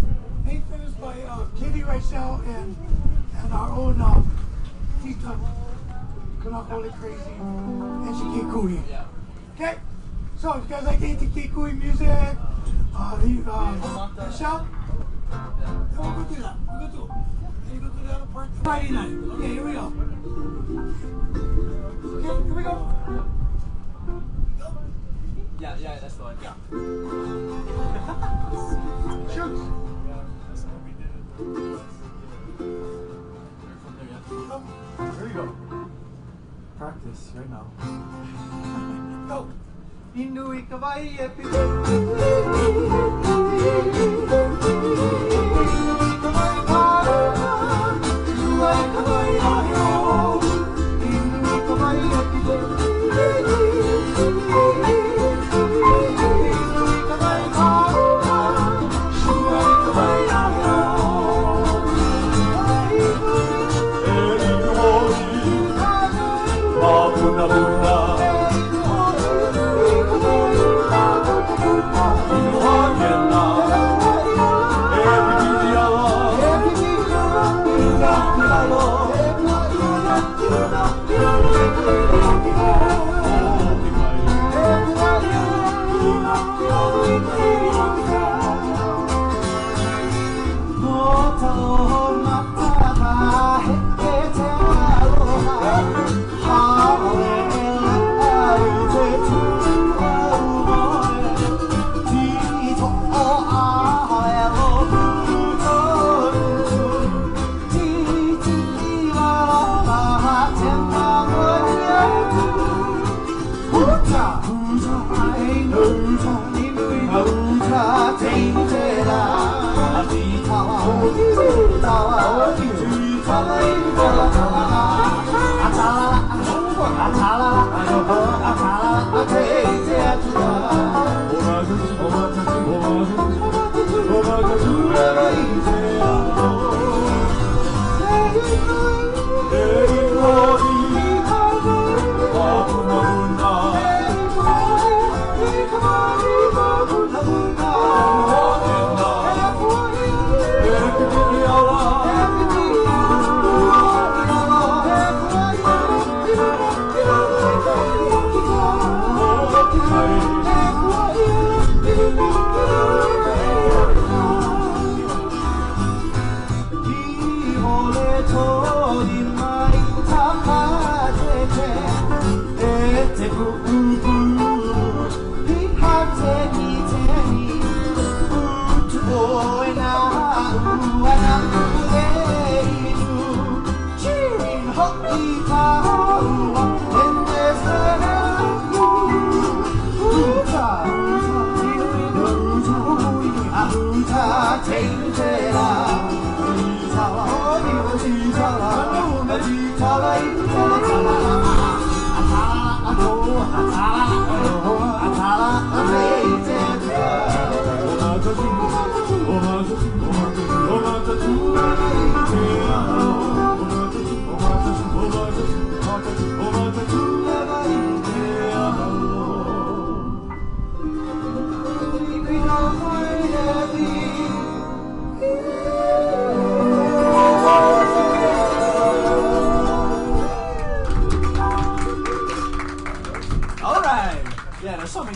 finished by Katie Rysel and our own Tita Kanakole Crazy and Shiki Kui. Okay, so if you guys like ATK Kui music, Michelle, then we'll go do that. We'll go do it. Then you go do the other part Friday night. Okay, here we go. Okay, here we go. Yeah, that's the one. Yeah. Shoot. Here we go. Practice right now. Go. Inui kawaii epi.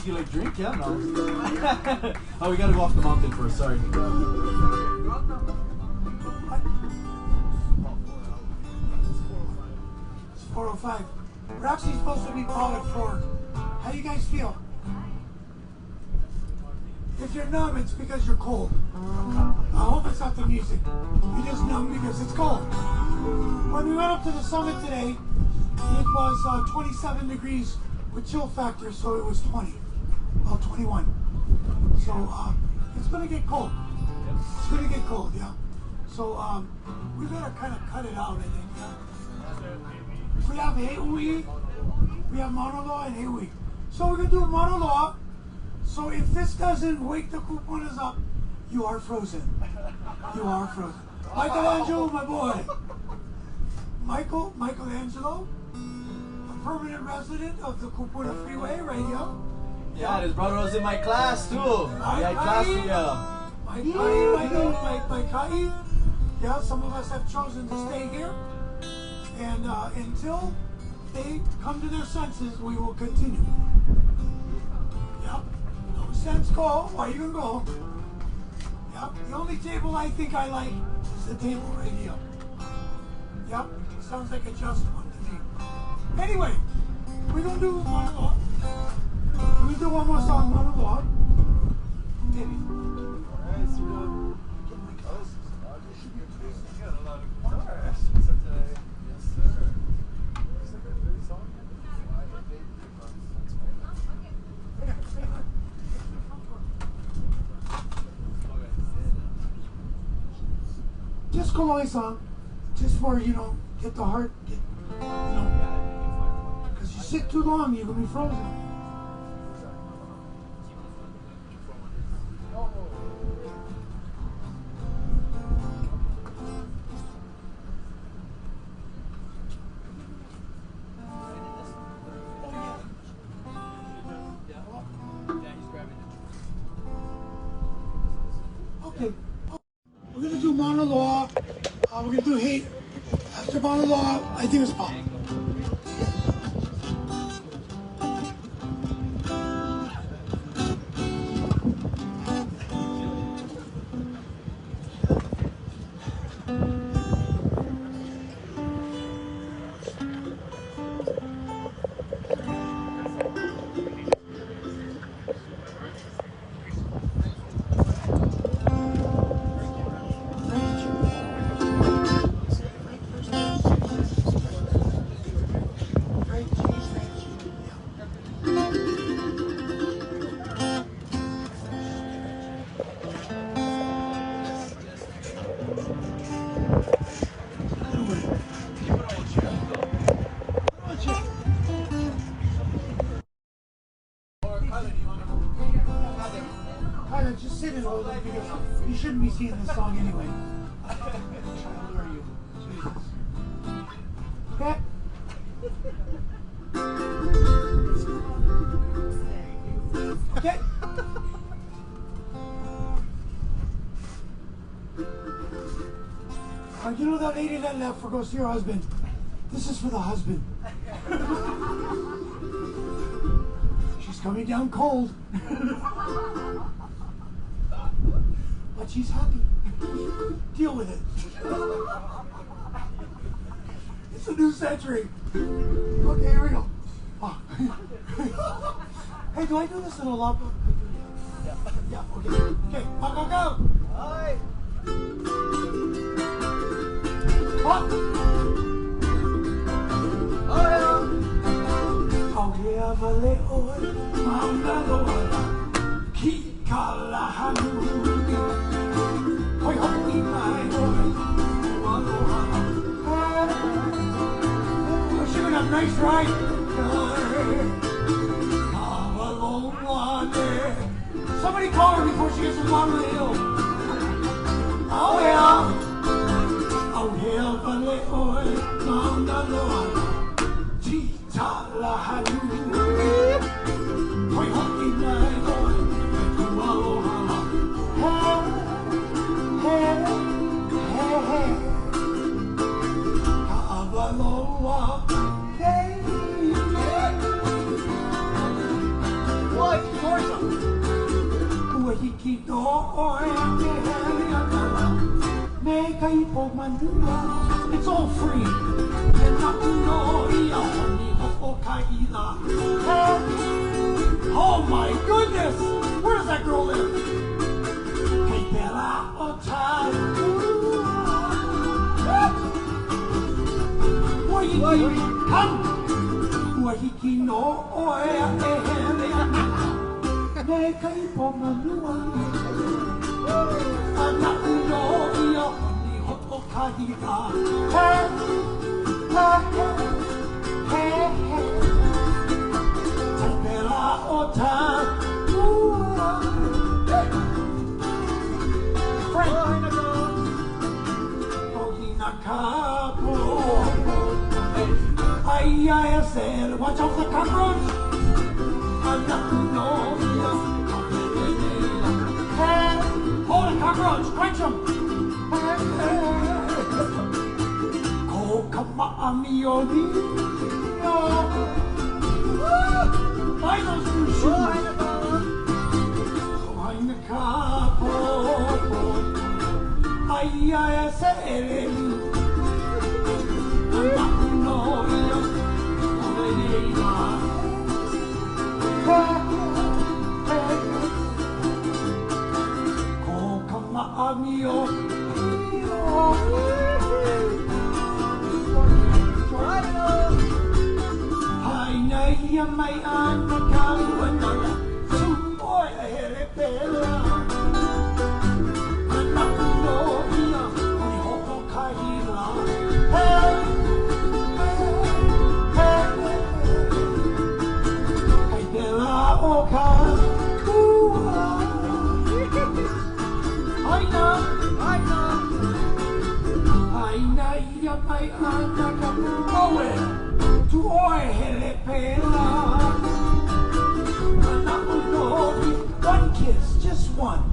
You like drink? Yeah, no. Oh, we gotta go off the mountain first, sorry. It's 4:05. We're actually supposed to be called at 4. How do you guys feel? If you're numb, it's because you're cold. I hope it's not the music. You're just numb because it's cold. When we went up to the summit today, it was 27 degrees with chill factor, so it was 20. Well, 21. So it's gonna get cold. It's gonna get cold, yeah. So we better kind of cut it out, I think. Yeah? We have Heui, we have Mauna Loa and Heui. So we're gonna do Mauna Loa. So if this doesn't wake the kupunas up, you are frozen. You are frozen. Michelangelo, my boy. Michelangelo, a permanent resident of the Kupuna Freeway right here. Yeah, this brother was in my class too. We had class together. My Kai. Yeah, some of us have chosen to stay here. And until they come to their senses, we will continue. Yep. No sense go. Why you gonna go? Yep. The only table I think I like is the table right here. Yep. Sounds like a just one to me. Anyway, we're gonna do Mauna Loa. We're gonna do one more song, Mauna Loa. Maybe. Just Kaloi song, just for, get the heart, because you sit too long, you're going to be frozen. Okay. We're going to do Mauna Loa. We're going to do Hate. After Mauna Loa, I think it's pop. Just sit and hold it because you shouldn't be seeing this song anyway. How old are you? Jesus. Okay? Okay? You know that lady that left for go see her husband? This is for the husband. She's coming down cold. But she's happy. Deal with it. It's a new century. Okay, here we go. Oh. Hey, do I do this in a lot? Yeah, okay. Okay, go, go. Hi. What? Oh, yeah. Oh, yeah, vale, oh, Mauna Loa. Ki kala hanu. Hoi, hoi. nice ride. Somebody call her before she gets to the bottom of the hill. Oh yeah. Oh yeah, vale oi, Mauna Loa. Tita la halu. Hoi hoki nai oi, e tu aloha. Hey, hey, hey. Ka avaloa. Hey, hey. What? Georgia. Hiki no oe te hele anala. Me kai po manua. It's all free. E naku no ia honi hoko kai ila. Oh my goodness! Where does that girl live? Kei pera o tai. Hiki, come! Hiki no oe te hele anala. Me kai po manua. Ana uno ia ni hoko kahita. Hey, hey, hey. Tapera o ta. Frank. Ohina kapo. Ai ai said, watch out for the cockroach. Ana uno ia. Hold it, cockroach! Crunch him! Ko kamaamioni. Buy those new shoes! Haina ka popo. Ai ai se eleni. Ana uno ia. Oleila. Amio, hai nei ia mai ana kawana, sumoi hele pela. Ana no ia, oni hoko kahila. Hey, hey, hey pela oka. Aina ia mai ana ka oe tu oe hele pela. Ana uno one kiss, just one,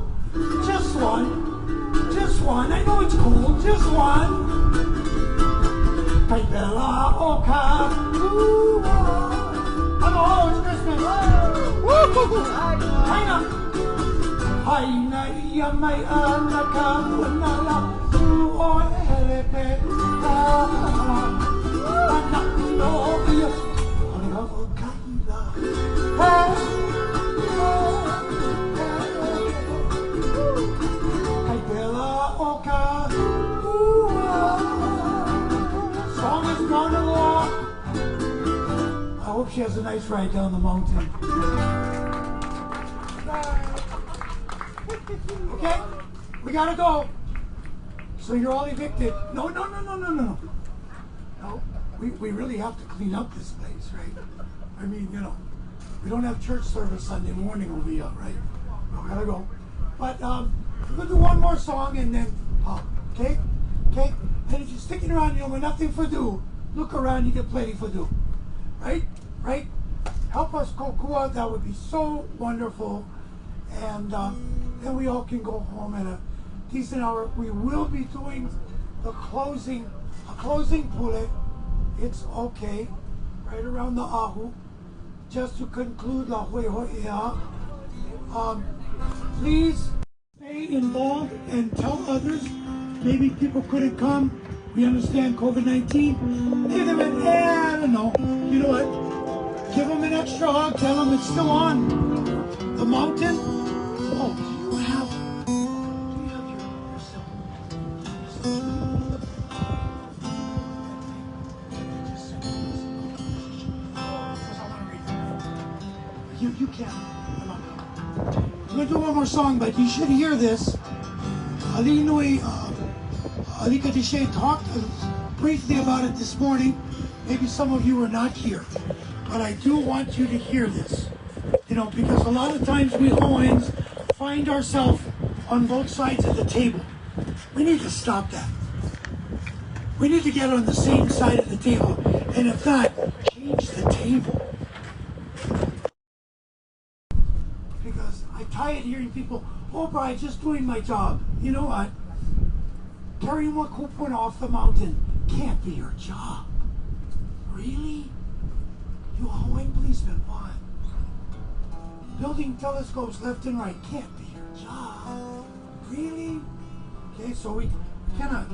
just one, just one. I know it's cool, just one. Kai bella oka. Hello, it's Christmas. Aina. Aina ia mai ana ka wanala. Oh, hele pela. Ana no ia. Ani hoko kaila. Hey, kai pela oka. Song is gone along. I hope she has a nice ride down the mountain. Okay, we gotta go. So you're all evicted. No. No, we really have to clean up this place, right? I mean, we don't have church service Sunday morning over here, right? We gotta go. But we're gonna do one more song and then, okay? And if you're sticking around, with nothing for do, look around, you get plenty for do, right? Help us kokua, that would be so wonderful. And then we all can go home at a decent hour. We will be doing a closing pule. It's okay, right around the ahu. Just to conclude Lahui ho'ea. Please stay involved and tell others. Maybe people couldn't come. We understand COVID-19. Give them an, I don't know. You know what? Give them an extra hug. Tell them it's still on. The mountain. Oh, do you have your cell phone? You can. I'm going to do one more song, but you should hear this. Ali Nui, Alika Deshe talked briefly about it this morning maybe some of you are not here, but I do want you to hear this. You know, because a lot of times we Hawaiians find ourselves on both sides of the table. We need to stop that. We need to get on the same side of the table, and if not, change the table. Because I'm tired of hearing people, oh, bro, I'm just doing my job. You know what? Carrying one kupuna off the mountain can't be your job. Really? You a Hawaiian policeman, what? Building telescopes left and right can't be your job. Really? Okay, so we cannot.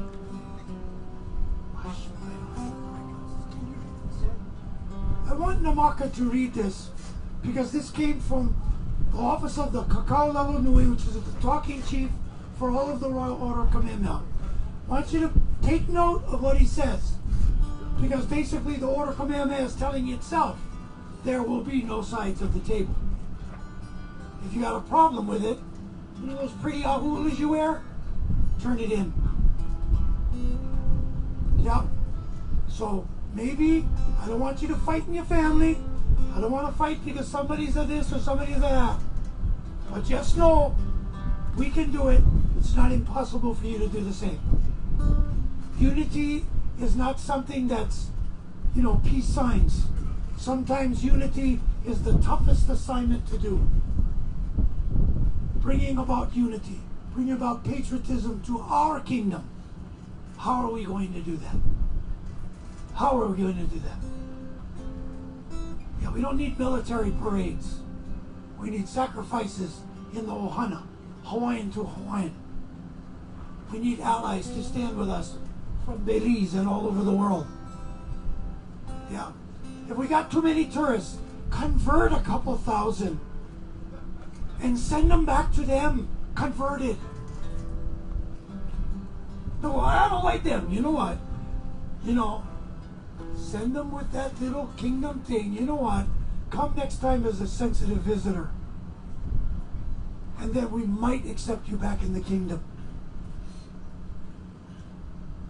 I want Namaka to read this because this came from the office of the Kakao Lalo Nui, which is the talking chief for all of the Royal Order of Kamehameha. I want you to take note of what he says, because basically the Order of Kamehameha is telling itself there will be no sides of the table. If you got a problem with it, you know those pretty ahu'ulas you wear? Turn it in. Yeah. So maybe I don't want you to fight in your family. I don't want to fight because somebody's a this or somebody's a that. But just know we can do it. It's not impossible for you to do the same. Unity is not something that's, you know, peace signs. Sometimes unity is the toughest assignment to do. Bringing about unity, bringing about patriotism to our kingdom. How are we going to do that? How are we going to do that? Yeah, we don't need military parades. We need sacrifices in the ohana, Hawaiian to Hawaiian. We need allies to stand with us from Belize and all over the world. Yeah. If we got too many tourists, convert a couple thousand and send them back to them, converted. No, I don't like them. You know what? You know, send them with that little kingdom thing. You know what? Come next time as a sensitive visitor. And then we might accept you back in the kingdom.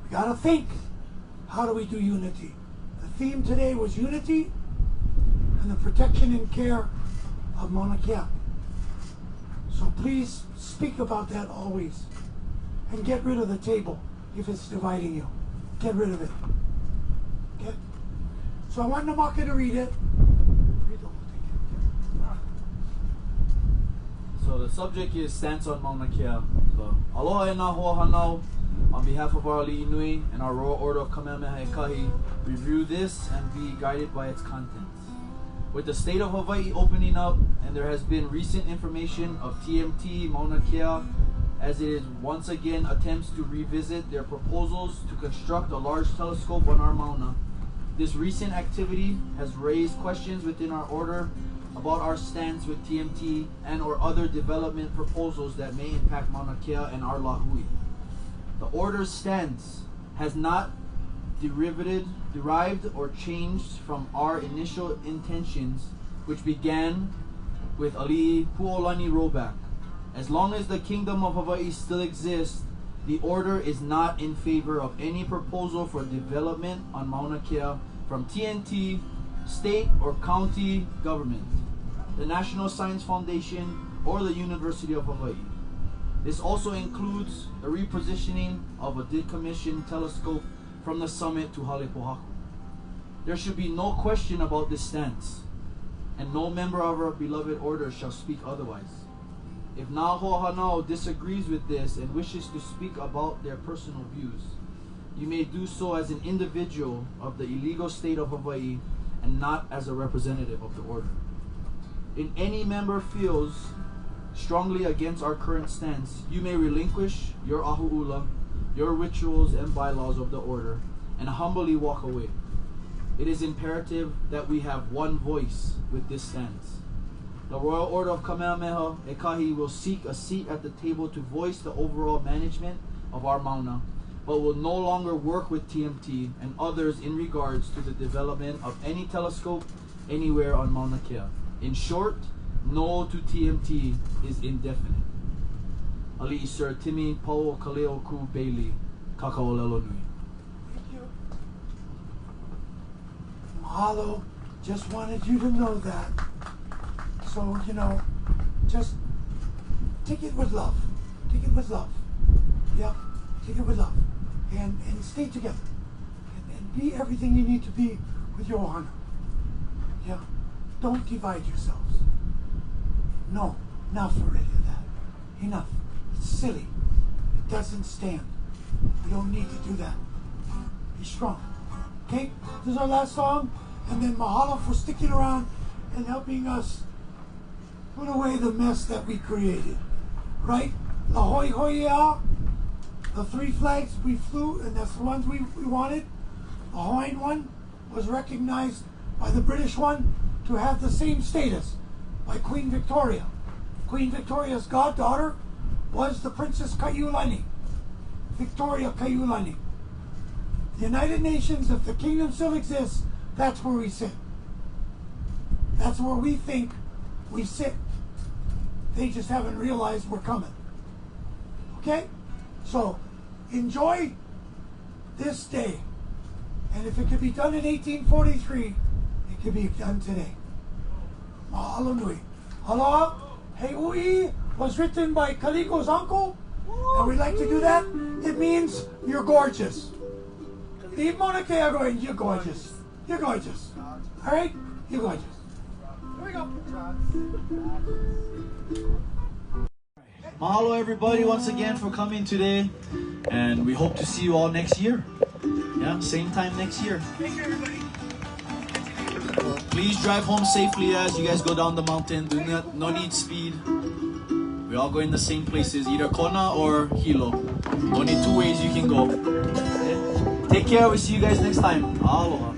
We gotta think. How do we do unity? The theme today was unity and the protection and care of Mauna Kea. So please speak about that always. And get rid of the table if it's dividing you. Get rid of it. Okay? So I want Namaka to read it. Read the whole thing. So the subject is Stance on Mauna Kea. So, aloha e nā hoa hanau. On behalf of our Ali'i Nui and our Royal Order of Kamehameha Ekahi, review this and be guided by its contents. With the state of Hawaii opening up, and there has been recent information of TMT Mauna Kea as it is once again attempts to revisit their proposals to construct a large telescope on our Mauna. This recent activity has raised questions within our order about our stance with TMT and or other development proposals that may impact Mauna Kea and our Lahui. The order's stance has not derived or changed from our initial intentions, which began with Ali'i Pu'olani rollback. As long as the Kingdom of Hawaii still exists, the order is not in favor of any proposal for development on Mauna Kea from TNT, state or county government, the National Science Foundation, or the University of Hawaii. This also includes a repositioning of a decommissioned telescope from the summit to Halepohaku. There should be no question about this stance, and no member of our beloved order shall speak otherwise. If Nā Hoa Hanau disagrees with this and wishes to speak about their personal views, you may do so as an individual of the illegal state of Hawaii and not as a representative of the order. If any member feels strongly against our current stance, you may relinquish your ahu'ula, your rituals and bylaws of the order, and humbly walk away. It is imperative that we have one voice with this stance. The Royal Order of Kamehameha Ekahi will seek a seat at the table to voice the overall management of our Mauna, but will no longer work with TMT and others in regards to the development of any telescope anywhere on Mauna Kea. In short, no to TMT is indefinite. Ali'i Sir Timi Pau Kaleo Ku Bailey, Kakao Lelo Nui. Thank you. Mahalo just wanted you to know that. So, just take it with love. Take it with love. Yeah, take it with love. And stay together. And be everything you need to be with your ohana. Yeah, don't divide yourselves. No, enough already of that. Enough. It's silly. It doesn't stand. We don't need to do that. Be strong. Okay? This is our last song. And then mahalo for sticking around and helping us put away the mess that we created. Right? Lahui hoia. The 3 flags we flew, and that's the ones we wanted. The Hawaiian one was recognized by the British one to have the same status by Queen Victoria. Queen Victoria's goddaughter was the Princess Iulai, Victoria Iulai. The United Nations, if the kingdom still exists, that's where we sit. That's where we think we sit. They just haven't realized we're coming. Okay? So, enjoy this day. And if it could be done in 1843, it could be done today. Mahalo nui. Aloha, He Ui was written by Kaliko's uncle, and we like to do that. It means you're gorgeous. Leave Mauna Kea going, you're gorgeous. You're gorgeous. All right? You're gorgeous. Here we go. Mahalo everybody once again for coming today, and we hope to see you all next year. Yeah, same time next year. Thank you, everybody. Please drive home safely as you guys go down the mountain. No need speed. We all go in the same places, either Kona or Hilo. Only 2 ways you can go. Okay? Take care. We'll see you guys next time. Aloha.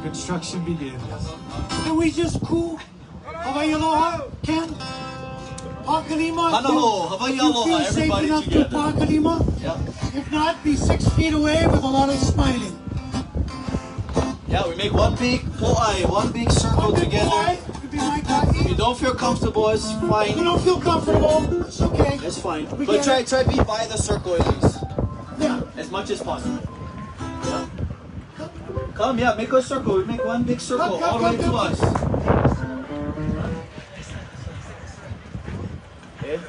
Construction begins. Can we just cool? Hawaii aloha, Ken? Pakalima? Hanaho, Hawaii aloha, everybody enough together. To Pakalima? Yep. If not, be 6 feet away with a lot of smiling. Yeah, we make one big po'ai, one big circle together. Could be my If you don't feel comfortable, it's fine. If you don't feel comfortable, it's okay. It's fine. We But get try be by the circle at least. Yeah. As much as possible. Yeah. Come, yeah, make a circle. We make one big circle all the way to us. Okay.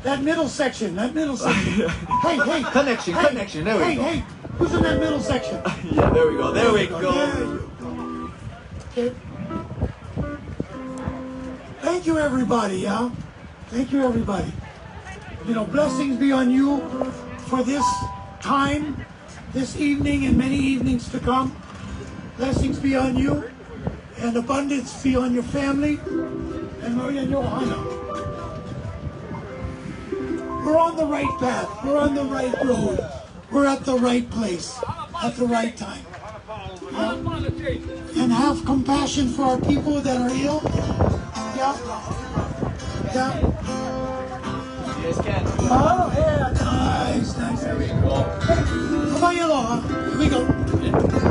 That middle section. Hey. Connection. There we go. Hey, who's in that middle section? Yeah, there we go. There we go. Okay. Thank you, everybody. Yeah. Thank you, everybody. You know, blessings be on you for this time, this evening, and many evenings to come. Blessings be on you, and abundance be on your family, and Maria and Johanna. We're on the right path. We're on the right road. We're at the right place at the right time. Yeah. And have compassion for our people that are ill. Yeah. You guys can. Oh, yeah. Nice. There we go. Here we go.